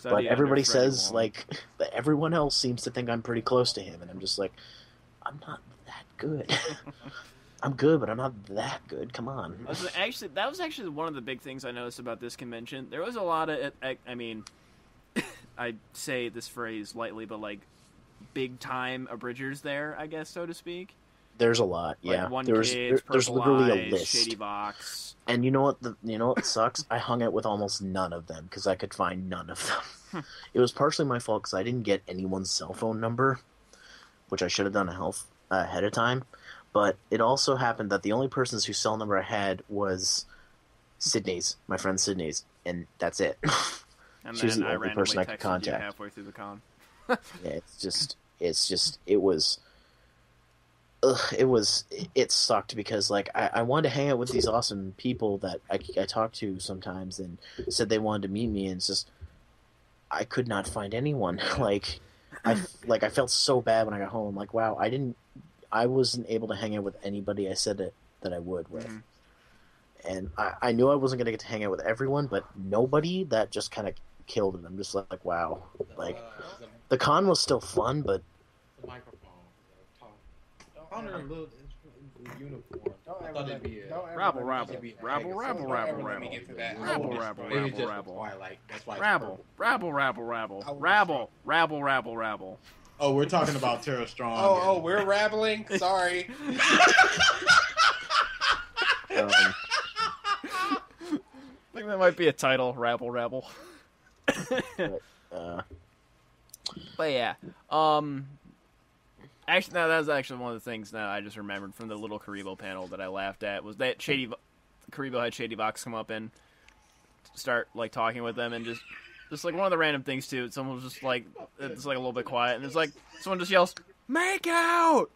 But everybody says, like, that everyone else seems to think I'm pretty close to him, and I'm just like, I'm not that good. I'm good, but I'm not that good. Come on. That was actually one of the big things I noticed about this convention. There was a lot of, I mean, I say this phrase lightly, but like big-time abridgers there, I guess, so to speak. There's a lot, yeah. Like there's literally a list. Shady Box. And you know what sucks? I hung out with almost none of them because I could find none of them. It was partially my fault because I didn't get anyone's cell phone number, which I should have done ahead of time. But it also happened that the only person's whose cell number I had was Sydney's, my friend Sydney's, and that's it. And she was then the only person I could contact. You halfway through the con. Yeah, it sucked because, like, I wanted to hang out with these awesome people that I talked to sometimes and said they wanted to meet me, and it's just, I could not find anyone. Like, I felt so bad when I got home. I'm like, wow, I wasn't able to hang out with anybody I said that I would with. And I knew I wasn't going to get to hang out with everyone, but nobody, that just kind of killed it. I'm just like, wow. Like, the con was still fun, but... The microphone. Under a little uniform. I thought it'd be a... Rabble. Let me get to that. Rabble. Maybe just Twilight. That's why it's Rabble. Oh, we're talking about Tara Strong. Oh, we're rabbling? Sorry. I think that might be a title, Rabble. But yeah, actually, no, that was actually one of the things that I just remembered from the little Karibo panel that I laughed at was that Karibo had Shady Vox come up and start like talking with them, and just like one of the random things too. Someone was just like, it's like a little bit quiet, and it's like someone just yells, "Make out!"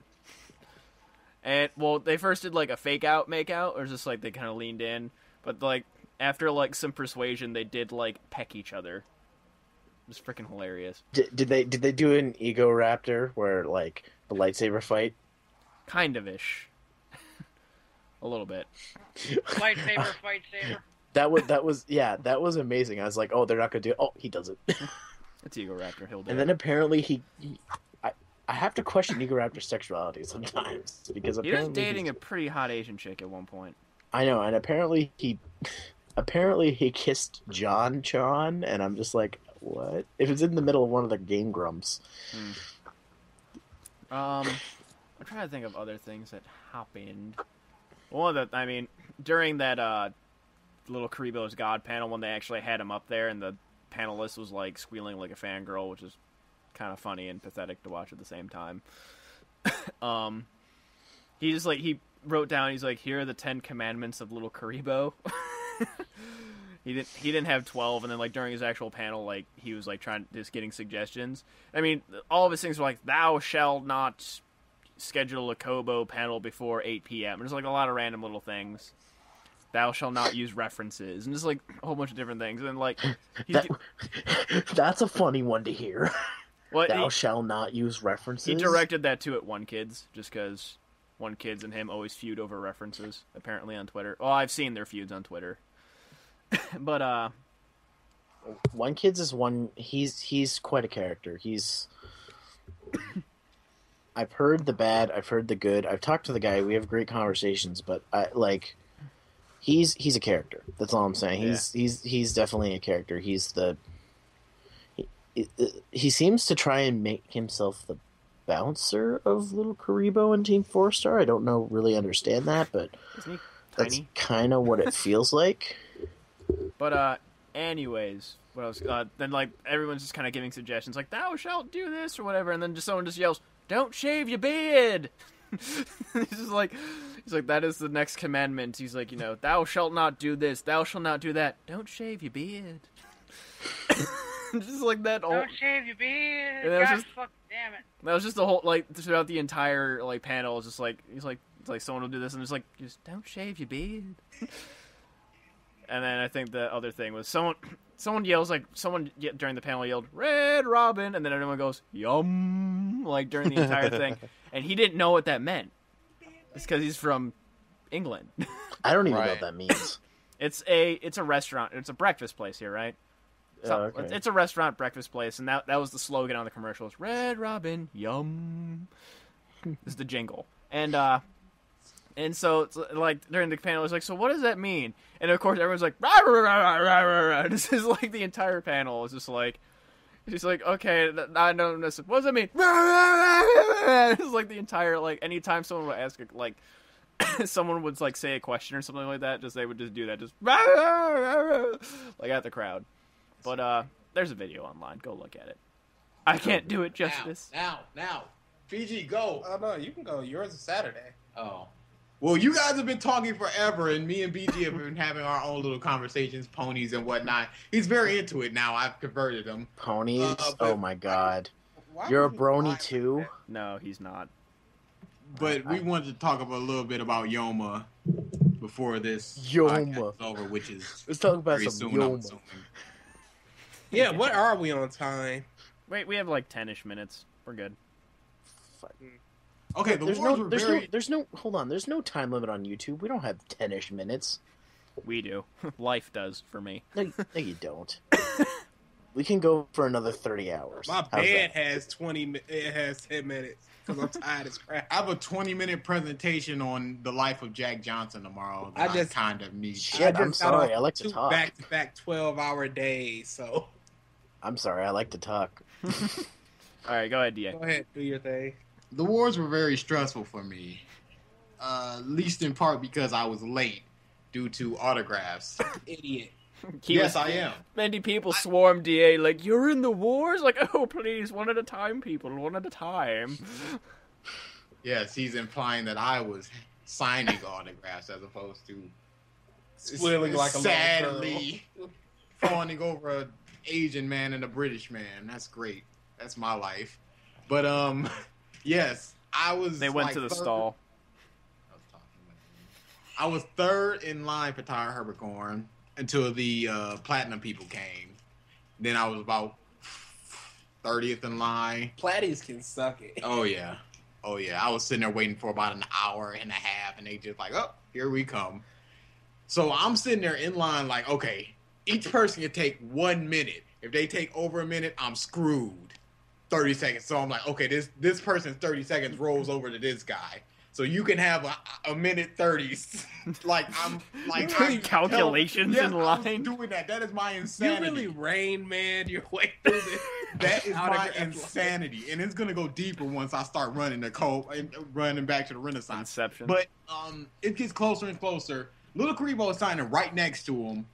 And well, they first did like a fake out make out, or just like they kind of leaned in, but like after like some persuasion, they did like peck each other. It was freaking hilarious. Did they do an Ego Raptor where like the lightsaber fight? Kind of ish. A little bit. Lightsaber, fight saber. That was amazing. I was like, oh, they're not gonna do it. Oh, he does it. It's Ego Raptor. He'll do And it. then apparently I have to question Ego Raptor's sexuality sometimes because He was dating a pretty hot Asian chick at one point. I know, and apparently he kissed John Chan, and I'm just like, what? It was in the middle of one of the Game Grumps. I'm trying to think of other things that happened. One of the, during that little Karibo's God panel when they actually had him up there and the panelist was like squealing like a fangirl, which is kind of funny and pathetic to watch at the same time. He wrote down, he's like, here are the 10 commandments of little Karibo. He didn't have 12, and then like during his actual panel, like he was like just getting suggestions. I mean, all of his things were like, thou shalt not schedule a Kobo panel before 8 p.m. There's like a lot of random little things. Thou shalt not use references, and just like a whole bunch of different things. And like, that's a funny one to hear. What, thou shalt not use references. He directed that to at One Kids, just because One Kids and him always feud over references. Apparently on Twitter. Oh, I've seen their feuds on Twitter. But One Kids is one. He's quite a character. I've heard the bad. I've heard the good. I've talked to the guy. We have great conversations. But he's a character. That's all I'm saying. He's definitely a character. He seems to try and make himself the bouncer of little Karibo and Team 4-Star. I don't really understand that, but that's kind of what it feels like. But anyways, what else? Then like everyone's just kind of giving suggestions, like thou shalt do this or whatever, and then just someone just yells, "Don't shave your beard." He's like that is the next commandment. He's like, thou shalt not do this, thou shalt not do that. Don't shave your beard. Just like that. Don't shave your beard. God, fuck, damn it. That was just the whole like throughout the entire like panel. It's just like it's like someone will do this and it's like just don't shave your beard. And then I think the other thing was someone yells like someone during the panel yelled Red Robin, and then everyone goes yum like during the entire thing, and he didn't know what that meant. It's because he's from England. I don't even know what that means. It's a restaurant. It's a breakfast place here, right? So, okay. It's a restaurant breakfast place, and that was the slogan on the commercials. Red Robin, yum. This is the jingle, and so it's like during the panel, it's like, so what does that mean? And of course, everyone's like, rah, rah, rah, rah, rah, rah. This is like the entire panel is just like, okay, I don't know. What does that mean? Rah, rah, rah, rah. It's like the entire like anytime someone would ask like someone would like say a question or something like that, they would just do that, just rah, rah, rah, rah, like at the crowd. But there's a video online. Go look at it. I can't do it justice. Now. PG, go. Oh, no, you can go. Yours is Saturday. Oh. Well, you guys have been talking forever, and me and BG have been having our own little conversations, ponies and whatnot. He's very into it now. I've converted him. Ponies? Oh, my God. You're a brony, too? No, he's not. But we wanted to talk a little bit about Yoma before this Yoma is over, which is let's talk about very some soon, I'm Yoma. assuming. Yeah, what are we on time? Wait, we have like 10-ish minutes. We're good. Okay, the wars were very. Hold on. There's no time limit on YouTube. We don't have 10-ish minutes. We do. Life does for me. No, you don't. We can go for another 30 hours. My bed has 20. It has 10 minutes because I'm tired as crap. I have a 20-minute presentation on the life of Jack Johnson tomorrow. That I kind of need. Shit, I'm sorry. I like to talk. Back-to-back 12-hour days. So I'm sorry. I like to talk. All right, go ahead, DA. Go ahead, do your thing. The wars were very stressful for me, least in part because I was late due to autographs. Idiot. I am. Many people swarm DA like, you're in the wars? Like, oh, please, one at a time, people, one at a time. Yes, he's implying that I was signing autographs as opposed to squealing like a sadly fawning over an Asian man and a British man. That's great. That's my life. But, yes, I was. They went to the stall. I was third in line for Tyler Herbercorn until the Platinum people came. Then I was about 30th in line. Platties can suck it. Oh, yeah. I was sitting there waiting for about an hour and a half, and they just like, oh, here we come. So I'm sitting there in line like, okay, each person can take 1 minute. If they take over a minute, I'm screwed. 30 seconds. So I'm like, okay, this person's 30 seconds rolls over to this guy. So you can have a minute 30. Like I'm calculations in line. I was doing that. That is my insanity. You really Rain Man your way through this. That is my insanity, and it's gonna go deeper once I start running running back to the Renaissance. Inception. But it gets closer and closer. Little Karibo is signing right next to him.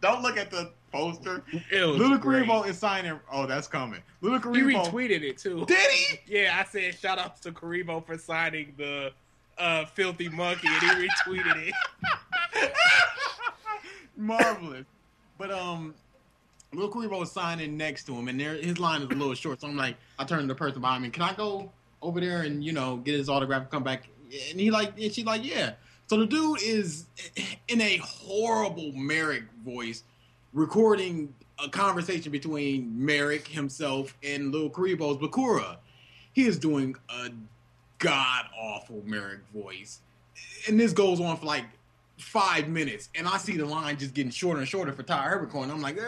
Don't look at the poster. Little Karibo is signing. Oh, that's coming. Little Karibo. He retweeted it too. Did he? Yeah, I said shout out to Karibo for signing the Filthy Monkey, and he retweeted it. Marvelous. But Little Karibo is signing next to him, and his line is a little short. So I'm like, I turn to the person behind me. Can I go over there and get his autograph and come back? And she's like, yeah. So the dude is in a horrible Merrick voice recording a conversation between Merrick himself and Lil Karibo's Bakura. He is doing a god-awful Merrick voice. And this goes on for like 5 minutes. And I see the line just getting shorter and shorter for Ty Herbercorn. I'm like,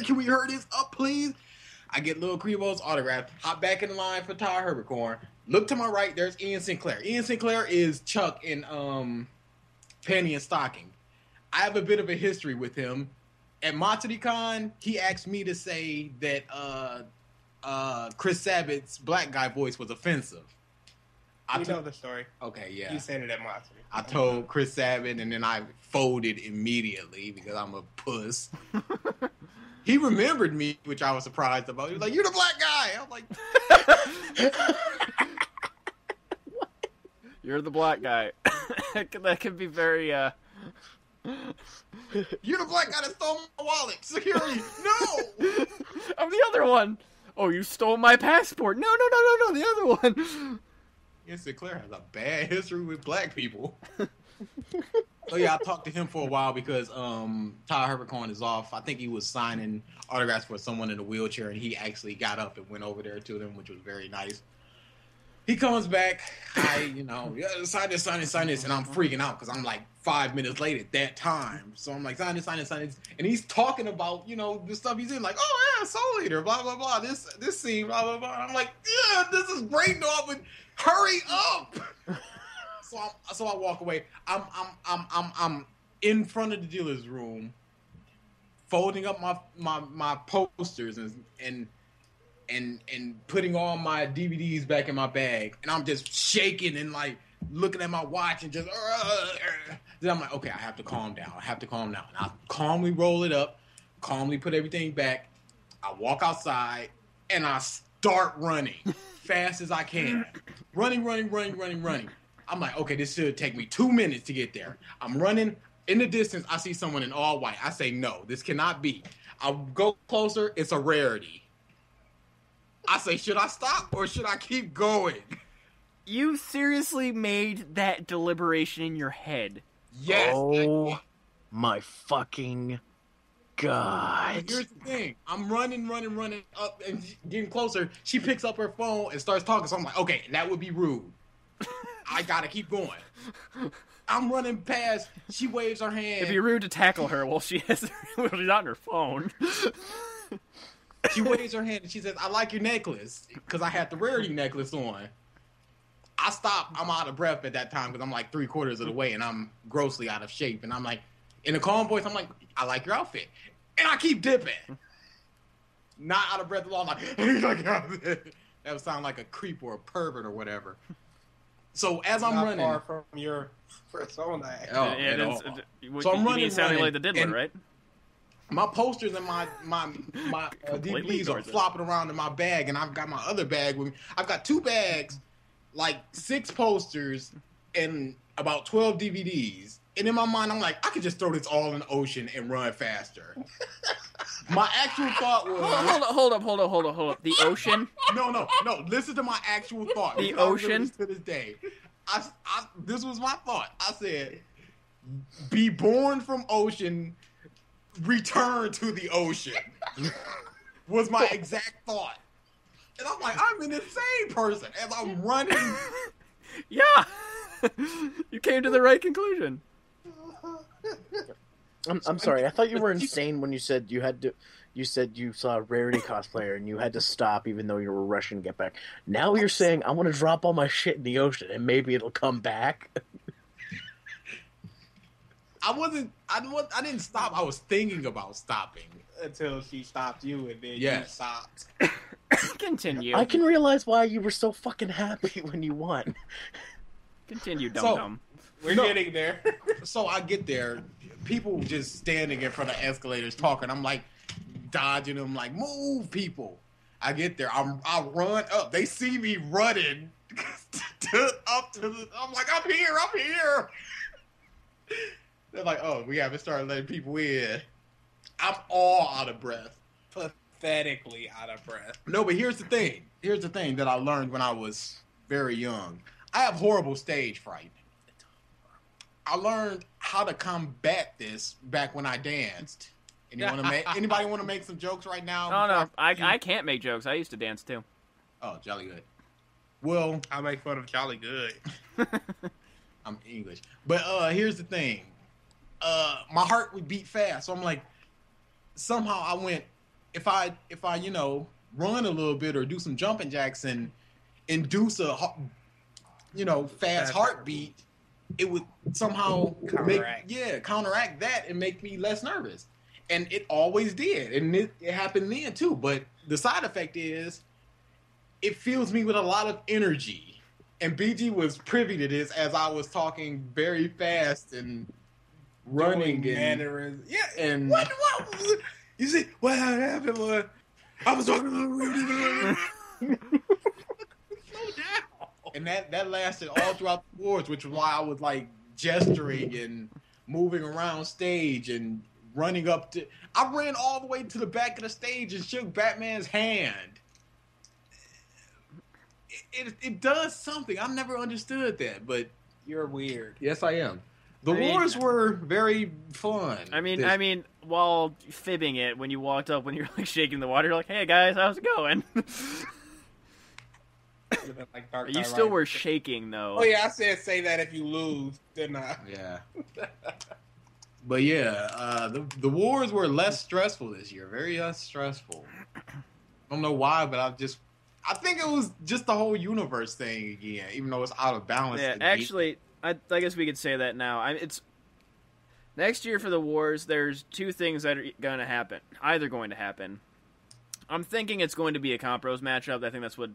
can we hurry this up, please? I get Lil Karibo's autograph, hop back in the line for Ty Herbercorn. Look to my right, there's Ian Sinclair. Ian Sinclair is Chuck in Penny and Stocking. I have a bit of a history with him. At MatsuriCon, he asked me to say that Chris Sabat's black guy voice was offensive. I know the story. Okay, yeah. You said it at Matsuri. I told Chris Sabat, and then I folded immediately because I'm a puss. He remembered me, which I was surprised about. He was like, "You're the black guy." I was like, "You're the black guy." That could be very. You're the black guy that stole my wallet. Security, no. I'm the other one. Oh, you stole my passport. No, the other one. Ian Sinclair has a bad history with black people. So yeah, I talked to him for a while because Ty Herbercorn is off. I think he was signing autographs for someone in a wheelchair, and he actually got up and went over there to them, which was very nice. He comes back, sign this, and I'm freaking out because I'm like 5 minutes late at that time. So I'm like, sign this. And he's talking about, the stuff he's in, like, oh yeah, Soul Eater, blah, blah, blah, this scene, blah, blah, blah. And I'm like, yeah, this is great, dog, but hurry up. So I walk away. I'm in front of the dealer's room, folding up my posters and putting all my DVDs back in my bag, and I'm just shaking and like looking at my watch and just. Then I'm like, okay, I have to calm down. And I calmly roll it up, calmly put everything back. I walk outside and I start running fast as I can, running. I'm like, okay, this should take me 2 minutes to get there. I'm running. In the distance, I see someone in all white. I say, no, this cannot be. I go closer. It's a rarity. I say, should I stop or should I keep going? You seriously made that deliberation in your head? Yes. Oh my fucking God. Here's the thing. I'm running up and getting closer. She picks up her phone and starts talking. So I'm like, okay, that would be rude. I gotta keep going. I'm running past. She waves her hand. It'd be rude to tackle her while she's on her phone. She waves her hand and she says, I like your necklace. Because I had the rarity necklace on. I stop. I'm out of breath at that time because I'm like 3/4 of the way and I'm grossly out of shape. And I'm like, in a calm voice, I'm like, I like your outfit. And I keep dipping. Not out of breath at all. I'm like, I like your outfit. That would sound like a creep or a pervert or whatever. So as I'm Not running. far from your persona. Oh, Yeah, at all. So I'm running, sounding running, like the diddler, and- right? My posters and my Completely DVDs are ignores it. flopping around in my bag, and I've got my other bag with me. I've got 2 bags, like 6 posters, and about 12 DVDs. And in my mind, I'm like, I could just throw this all in the ocean and run faster. My actual thought was... Hold up. The ocean? No. Listen to my actual thought. The because I remember ocean? this to this day. This was my thought. I said, be born from ocean, return to the ocean. Was my exact thought. And I'm like, I'm an insane person as I'm running. Yeah! You came to the right conclusion. I'm sorry. I thought you were insane when you said you had to. You said you saw a Rarity cosplayer and you had to stop even though you were rushing to get back. Now you're saying I want to drop all my shit in the ocean and maybe it'll come back. I didn't stop. I was thinking about stopping. Until she stopped you, and then you Yes. stopped. Continue. I can realize why you were so fucking happy when you won. Continue, So- dum-dum. We're No. getting there. So I get there, people just standing in front of escalators talking. I'm like dodging them, like move, people. I get there, I run up. They see me running up to the. I'm like, I'm here. They're like, oh, we haven't started letting people in. I'm all out of breath. Pathetically out of breath. No, but here's the thing. Here's the thing that I learned when I was very young. I have horrible stage fright. I learned how to combat this back when I danced. Anybody want to make some jokes right now? No, I can't make jokes. I used to dance too. Oh, jolly good. Well, I make fun of Jolly Good. I'm English. But here's the thing. My heart would beat fast. So I'm like, somehow I went, if I run a little bit or do some jumping jacks and induce a fast heartbeat, it would somehow counteract that and make me less nervous. And it always did. And it happened then too. But the side effect is it fills me with a lot of energy. And BG was privy to this as I was talking very fast and running Doing and mannerisms. Yeah. and What? You see, what happened was I was talking to slow down. and that lasted all throughout the wars, which was why I was like gesturing and moving around stage and running up to. I ran all the way to the back of the stage and shook Batman's hand. It does something. I've never understood that, but You're weird. yes, I am. The I mean- wars were very fun. I mean, while fibbing it, when you walked up, when you're like shaking the water, you're like, "Hey guys, how's it going?" Like Dark You Knight still were Rises. shaking though. Oh yeah, I said say that if you lose, didn't I? Yeah. But yeah, the wars were less stressful this year. Very less stressful. I don't know why, but I think it was just the whole universe thing again, even though it's out of balance. Yeah, again. actually, I guess we could say that now. It's next year for the wars. There's 2 things that are going to happen. Either going to happen. I'm thinking it's going to be a Compros matchup. I think that's what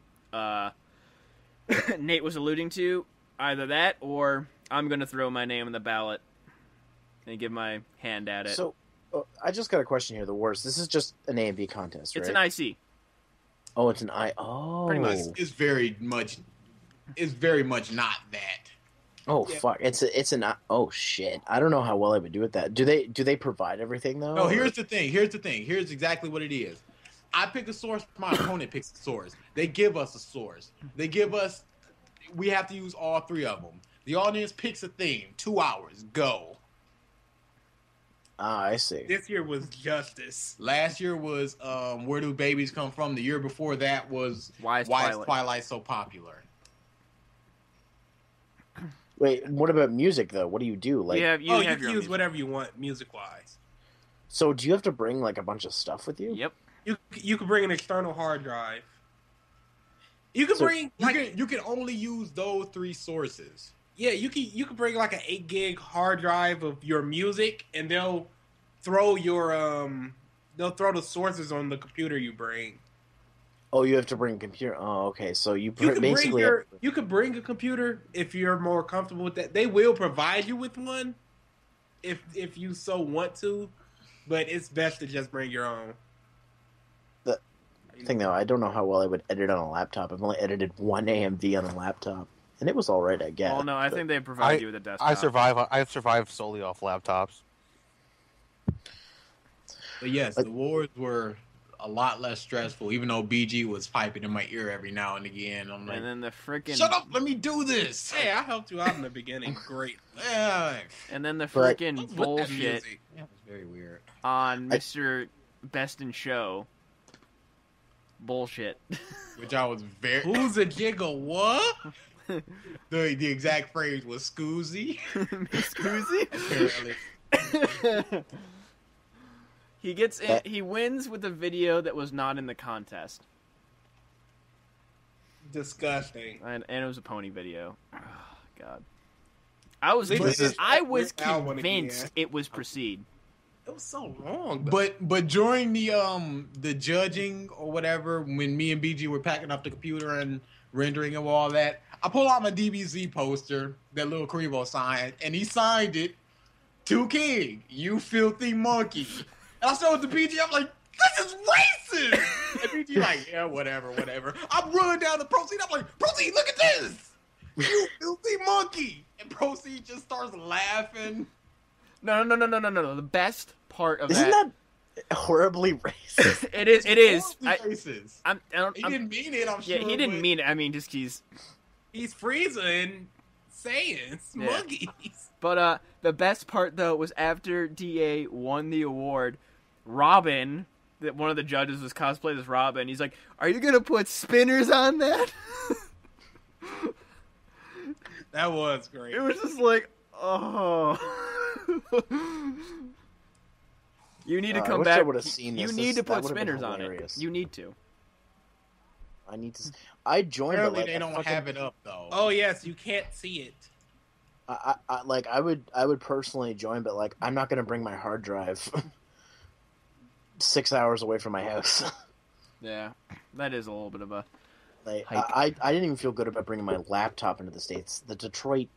Nate was alluding to. Either that, or I'm going to throw my name in the ballot and give my hand at it. So, I just got a question here. The wars. This is just an AMV contest, right? It's an IC. Oh, it's an I. Oh, Pretty much. It's very much not that. Oh Yeah. fuck! It's an. Oh shit! I don't know how well I would do with that. Do they provide everything though? No, or- here's the thing. Here's exactly what it is. I pick a source. My opponent picks a source. They give us a source. We have to use all 3 of them. The audience picks a theme. 2 hours. Go. Ah, I see. This year was Justice. Last year was Where Do Babies Come From? The year before that was Why is Twilight So Popular? Wait, what about music though? What do you do? Like, you You have can your use music. whatever you want music-wise. so do you have to bring like a bunch of stuff with you? Yep. You can bring an external hard drive. You can So bring You can only use those 3 sources. yeah, you can bring like an 8 gig hard drive of your music, and they'll throw the sources on the computer you bring. Oh, you have to bring a computer. Oh, okay. So You can basically you can bring a computer if you're more comfortable with that. They will provide you with one if you so want to, but it's best to just bring your own. thing though. I don't know how well I would edit on a laptop. I've only edited one AMV on a laptop, and it was all right, I guess. Oh no, I think they provide you with a desktop. I've survived solely off laptops. But yes, the wars were a lot less stressful, even though BG was piping in my ear every now and again. I'm like, And then the freaking shut up, let me do this. Hey, I helped you out in the beginning. Great. Yeah, And then the But- freaking With that bullshit music. yeah, it was very weird. on Mr. Best in Show. Bullshit. Which I was very. Who's a jiggle? What? The exact phrase was "scoozy." Scoozy? Apparently, He gets in, he wins with a video that was not in the contest. Disgusting. And it was a pony video. Oh, God. I was This is- convinced again. it was Proceed. It was so long. but during the judging or whatever, when me and BG were packing up the computer and rendering and all that, I pull out my DBZ poster that Lil Crevo signed, and he signed it to King, "You filthy monkey." And I showed it to BG. I'm like, this is racist. And BG like, yeah, whatever. I'm running down the Proceed. I'm like, Proceed, look at this. You filthy monkey. And Proceed just starts laughing. No. The best part of Isn't that horribly racist? it is. Horribly racist. He didn't mean it, I'm sure. Yeah, he didn't but- mean it. I mean, just he's. He's Frieza and Saiyans. Yeah. Monkeys. But the best part though was after DA won the award, Robin, that one of the judges was cosplayed as Robin. He's like, "Are you gonna put spinners on that?" That was great. It was just like, oh. You need to I come wish I back. would've seen You this. need to That put would've been spinners on it. hilarious. You need to. I need to. I joined. Apparently, but, they don't have it up, though. Oh yes, you can't see it. I would personally join, but like I'm not gonna bring my hard drive 6 hours away from my house. Yeah, that is a little bit of a. Like Hike. I didn't even feel good about bringing my laptop into the States. The Detroit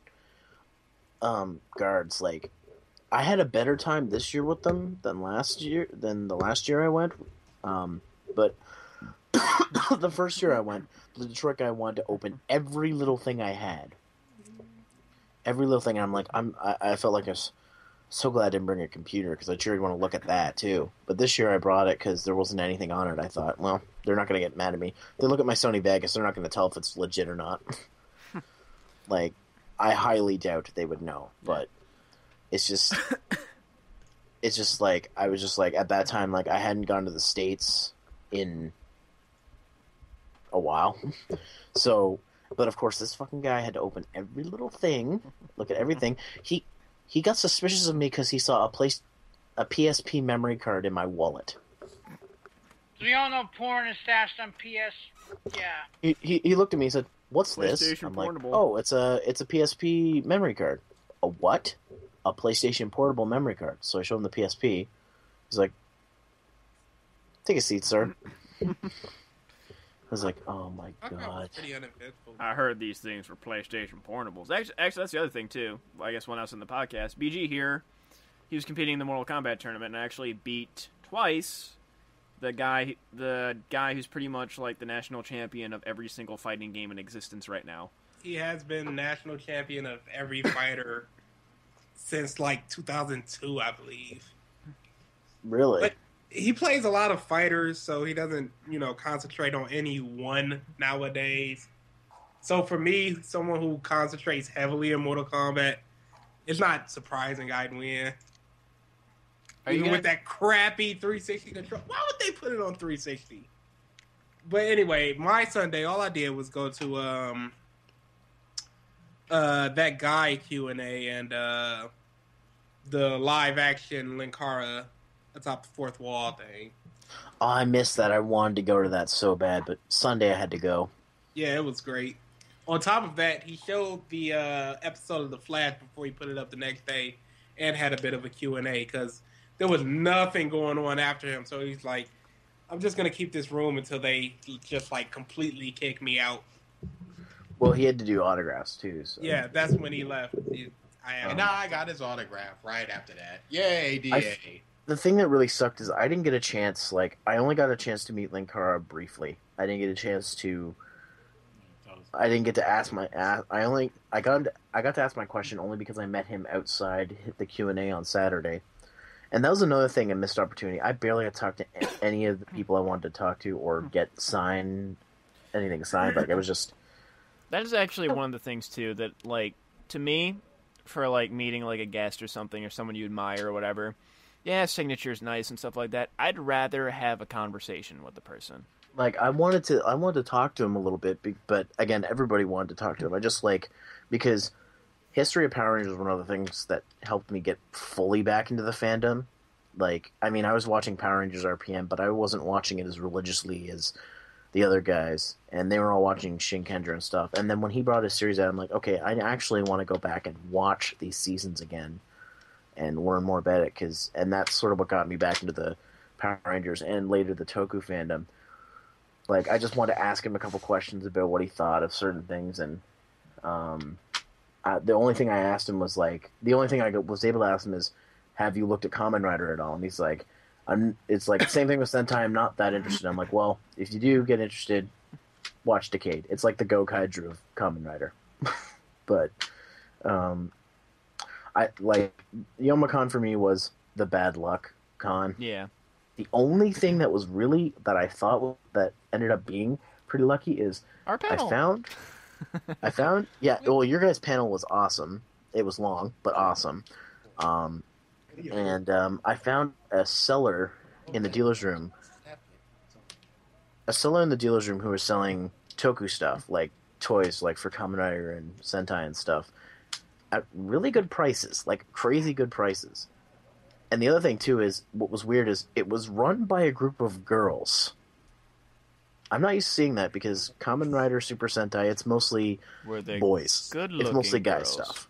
guards, like I had a better time this year with them than the last year I went. But the first year I went, the Detroit guy wanted to open every little thing I had. Every little thing, and I'm like, I felt like I was so glad I didn't bring a computer because I sure want to look at that too. But this year I brought it because there wasn't anything on it. I thought, well, they're not going to get mad at me. They look at my Sony Vegas, they're not going to tell if it's legit or not. Like, I highly doubt they would know. But it's just like I was just like at that time, like I hadn't gone to the States in a while, so. But of course, this fucking guy had to open every little thing, look at everything. He got suspicious of me because he saw a PSP memory card in my wallet. So we all know porn is stashed on PS. Yeah. He looked at me and said, "What's this?" PlayStation I'm like, Portable. "Oh, it's a PSP memory card." A what? A PlayStation Portable memory card. So I showed him the PSP. He's like, "Take a seat, sir." I was like, "Oh my That was god." pretty uneventful. I heard these things were PlayStation portables. Actually, that's the other thing too. I guess when I was in the podcast, BG here, he was competing in the Mortal Kombat tournament and actually beat twice the guy who's pretty much like the national champion of every single fighting game in existence right now. He has been national champion of every fighter since like 2002, I believe. Really? But he plays a lot of fighters, so he doesn't, concentrate on any one nowadays. So for me, someone who concentrates heavily in Mortal Kombat, it's not surprising I'd win. Even with that crappy 360 control. Why would they put it on 360? But anyway, my Sunday, all I did was go to that guy Q&A and the live action Linkara atop the fourth wall thing. Oh, I missed that. I wanted to go to that so bad, but Sunday I had to go. Yeah, it was great. On top of that, he showed the episode of The Flash before he put it up the next day and had a bit of a Q&A because there was nothing going on after him. So he's like, I'm just going to keep this room until they just like completely kick me out. Well, he had to do autographs too. So. Yeah, that's when he left. And now I got his autograph right after that. Yay, DA. The thing that really sucked is I didn't get a chance. Like, I only got a chance to meet Linkara briefly. I didn't get a chance to. I didn't get to ask my. I got to ask my question only because I met him outside the Q&A on Saturday, and that was another thing, a missed opportunity. I barely got to talk to any of the people I wanted to talk to or get anything signed. Like, I was just. That is actually one of the things too that, like, to me, for like meeting like a guest or something or someone you admire or whatever, yeah, signature's nice and stuff like that. I'd rather have a conversation with the person. Like, I wanted to talk to him a little bit, but again, everybody wanted to talk to him. I just because History of Power Rangers was one of the things that helped me get fully back into the fandom. Like, I mean, I was watching Power Rangers RPM, but I wasn't watching it as religiously as the other guys, and they were all watching Shin Kendra and stuff. And then when he brought his series out, I'm like, okay, I actually want to go back and watch these seasons again and learn more about it, and that's sort of what got me back into the Power Rangers and later the Toku fandom. Like, I just wanted to ask him a couple questions about what he thought of certain things, and the only thing I asked him was, like, the only thing I was able to ask him is, have you looked at Kamen Rider at all? And he's like, it's like, same thing with Sentai, I'm not that interested. I'm like, well, if you do get interested, watch Decade. It's like the Go Kaiju of Kamen Rider. But, Youmacon for me was the bad luck con. Yeah. The only thing that was really, that I thought that ended up being pretty lucky is our panel. I found, yeah, well, your guys' panel was awesome. It was long, but awesome. And I found a seller in the dealer's room. Who was selling Toku stuff, like toys, like for Kamen Rider and Sentai and stuff, at really good prices, like crazy good prices. And the other thing too is, what was weird is it was run by a group of girls. I'm not used to seeing that because Kamen Rider Super Sentai, it's mostly boys. It's mostly guy girls? stuff.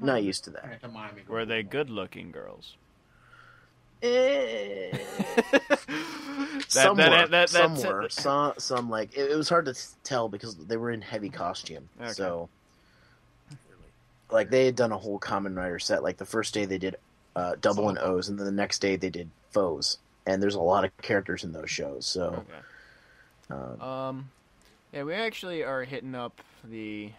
Not used to that. Were they good-looking girls? Some were. Some like it was hard to tell because they were in heavy costume. Okay. So, like, they had done a whole Kamen Rider set. Like, the first day they did Double and O's, and then the next day they did Foes. And there's a lot of characters in those shows. So, yeah, we actually are hitting up the.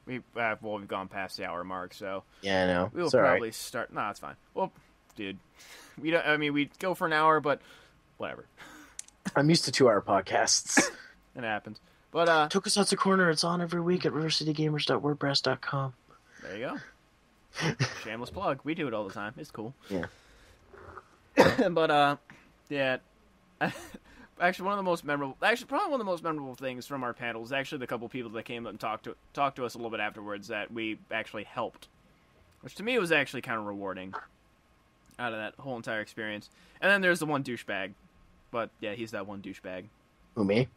We've gone past the hour mark, so yeah, I know. We will probably start. No, it's fine. Well, dude, we don't. I mean, we go for an hour, but whatever. I'm used to 2-hour podcasts. It happens. But Tokusatsu Corner, it's on every week at rivercitygamers.wordpress.com. There you go. Shameless plug. We do it all the time. It's cool. Yeah. But yeah. Actually, probably one of the most memorable things from our panel is actually the couple people that came up and talked to us a little bit afterwards that we actually helped, which to me was actually kind of rewarding out of that whole entire experience. And then there's the one douchebag, but yeah, he's that one douchebag. Who, me?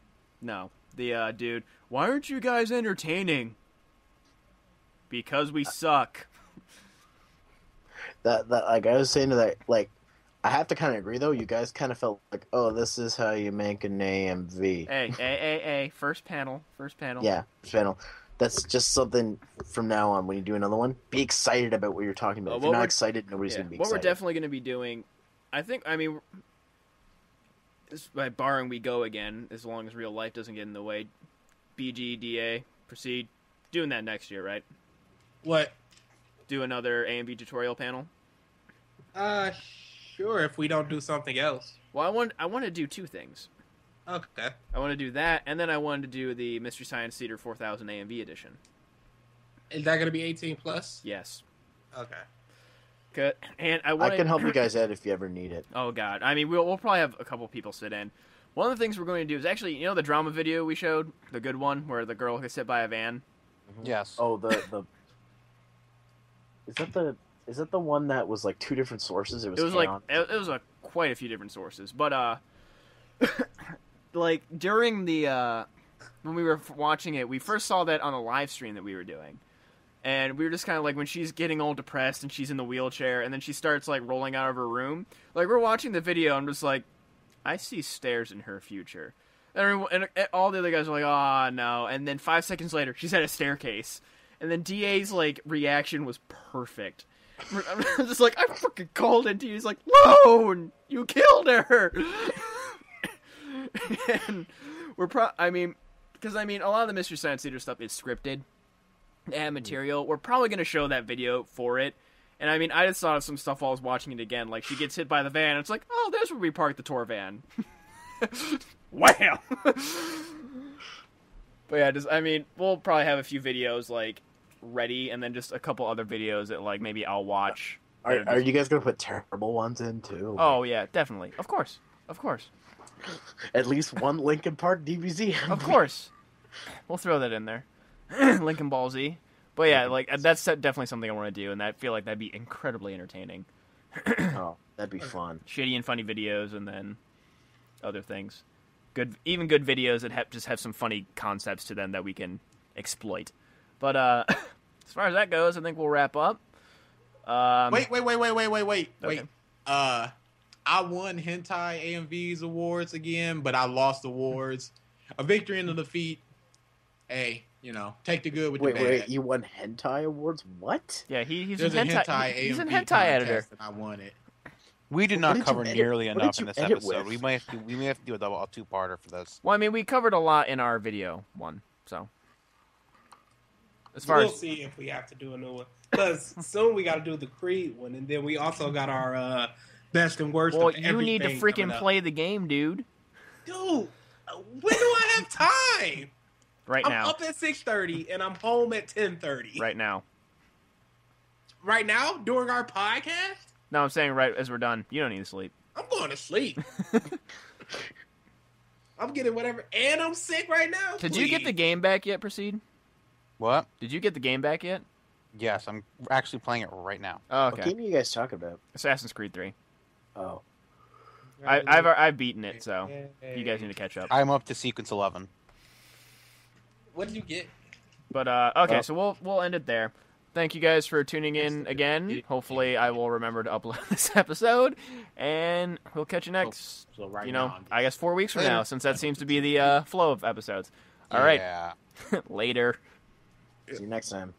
No, the dude. Why aren't you guys entertaining? Because we suck. That like I was saying to that, like, I have to kind of agree, though. You guys kind of felt like, oh, this is how you make an AMV. Hey. First panel. Yeah, first panel. That's just something from now on. When you do another one, be excited about what you're talking about. If you're not excited, nobody's going to be excited. What we're definitely going to be doing, by barring we go again, as long as real life doesn't get in the way, BGDA, proceed, doing that next year, right? What? Do another AMV tutorial panel? Sure, if we don't do something else. Well, I want to do two things. Okay. I want to do that, and then I wanted to do the Mystery Science Theater 4000 AMV edition. Is that going to be 18 plus? Yes. Okay. Good. And I can help you guys out if you ever need it. Oh God, I mean, we'll probably have a couple people sit in. One of the things we're going to do is actually, the drama video we showed, the good one where the girl gets hit by a van. Yes. Oh, the is that the one that was like two different sources? It was quite a few different sources, but like during the when we were watching it, we first saw that on a live stream that we were doing. And we were just kind of like, when she's getting all depressed and she's in the wheelchair and then she starts like rolling out of her room. Like, we're watching the video and I'm just like, I see stairs in her future. And all the other guys are like, oh no. And then 5 seconds later, she's at a staircase. And then DA's like reaction was perfect. I'm just like, I fucking called it. DA's like, Lone, you killed her. And because a lot of the Mystery Science Theater stuff is scripted. And material. We're probably going to show that video for it. And I just thought of some stuff while I was watching it again. Like, she gets hit by the van, and it's like, oh, there's where we parked the tour van. Wow. But yeah, we'll probably have a few videos, like, ready, and then just a couple other videos that, like, maybe I'll watch. Are you guys going to put terrible ones in, too? Oh, yeah, definitely. Of course. At least one Linkin Park DBZ. Of course. We'll throw that in there. Lincoln Ball Z. But yeah, like, that's definitely something I want to do, and I feel like that'd be incredibly entertaining. Oh, that'd be fun. Shitty and funny videos, and then other things. Good videos that just have some funny concepts to them that we can exploit. But as far as that goes, I think we'll wrap up. Wait. Okay. I won Hentai AMVs awards again, but I lost awards. A victory and a defeat. Hey, take the good with the bad. Wait, you won hentai awards? What? Yeah, he's There's an a hentai he's an AMV hentai editor. and I won it. We did not cover nearly what enough did in you this edit episode. with? We may have to do a two-parter for this. Well, we covered a lot in our video one, so as far We'll as see if we have to do a new one. Because soon we got to do the Creed one, and then we also got our best and worst. well, of you need to everything freaking coming up. play the game, dude. Dude, when do I have time? Right I'm now. up at 6:30 and I'm home at 10:30. Right now. Right now, during our podcast, No, I'm saying right as we're done. You don't need to sleep. I'm going to sleep. I'm getting whatever, and I'm sick right now. Did you get the game back yet, Proceed? What? Did you get the game back yet? Yes, I'm actually playing it right now. Oh, What okay. game are you guys talking about? Assassin's Creed 3. Oh. I've beaten it, so you guys need to catch up. I'm up to sequence 11. What did you get? But okay, so we'll end it there. Thank you guys for tuning in again. Hopefully, I will remember to upload this episode, and we'll catch you next. So right now, I guess 4 weeks from now, since that seems to be the flow of episodes. All right, Yeah. later. See you next time.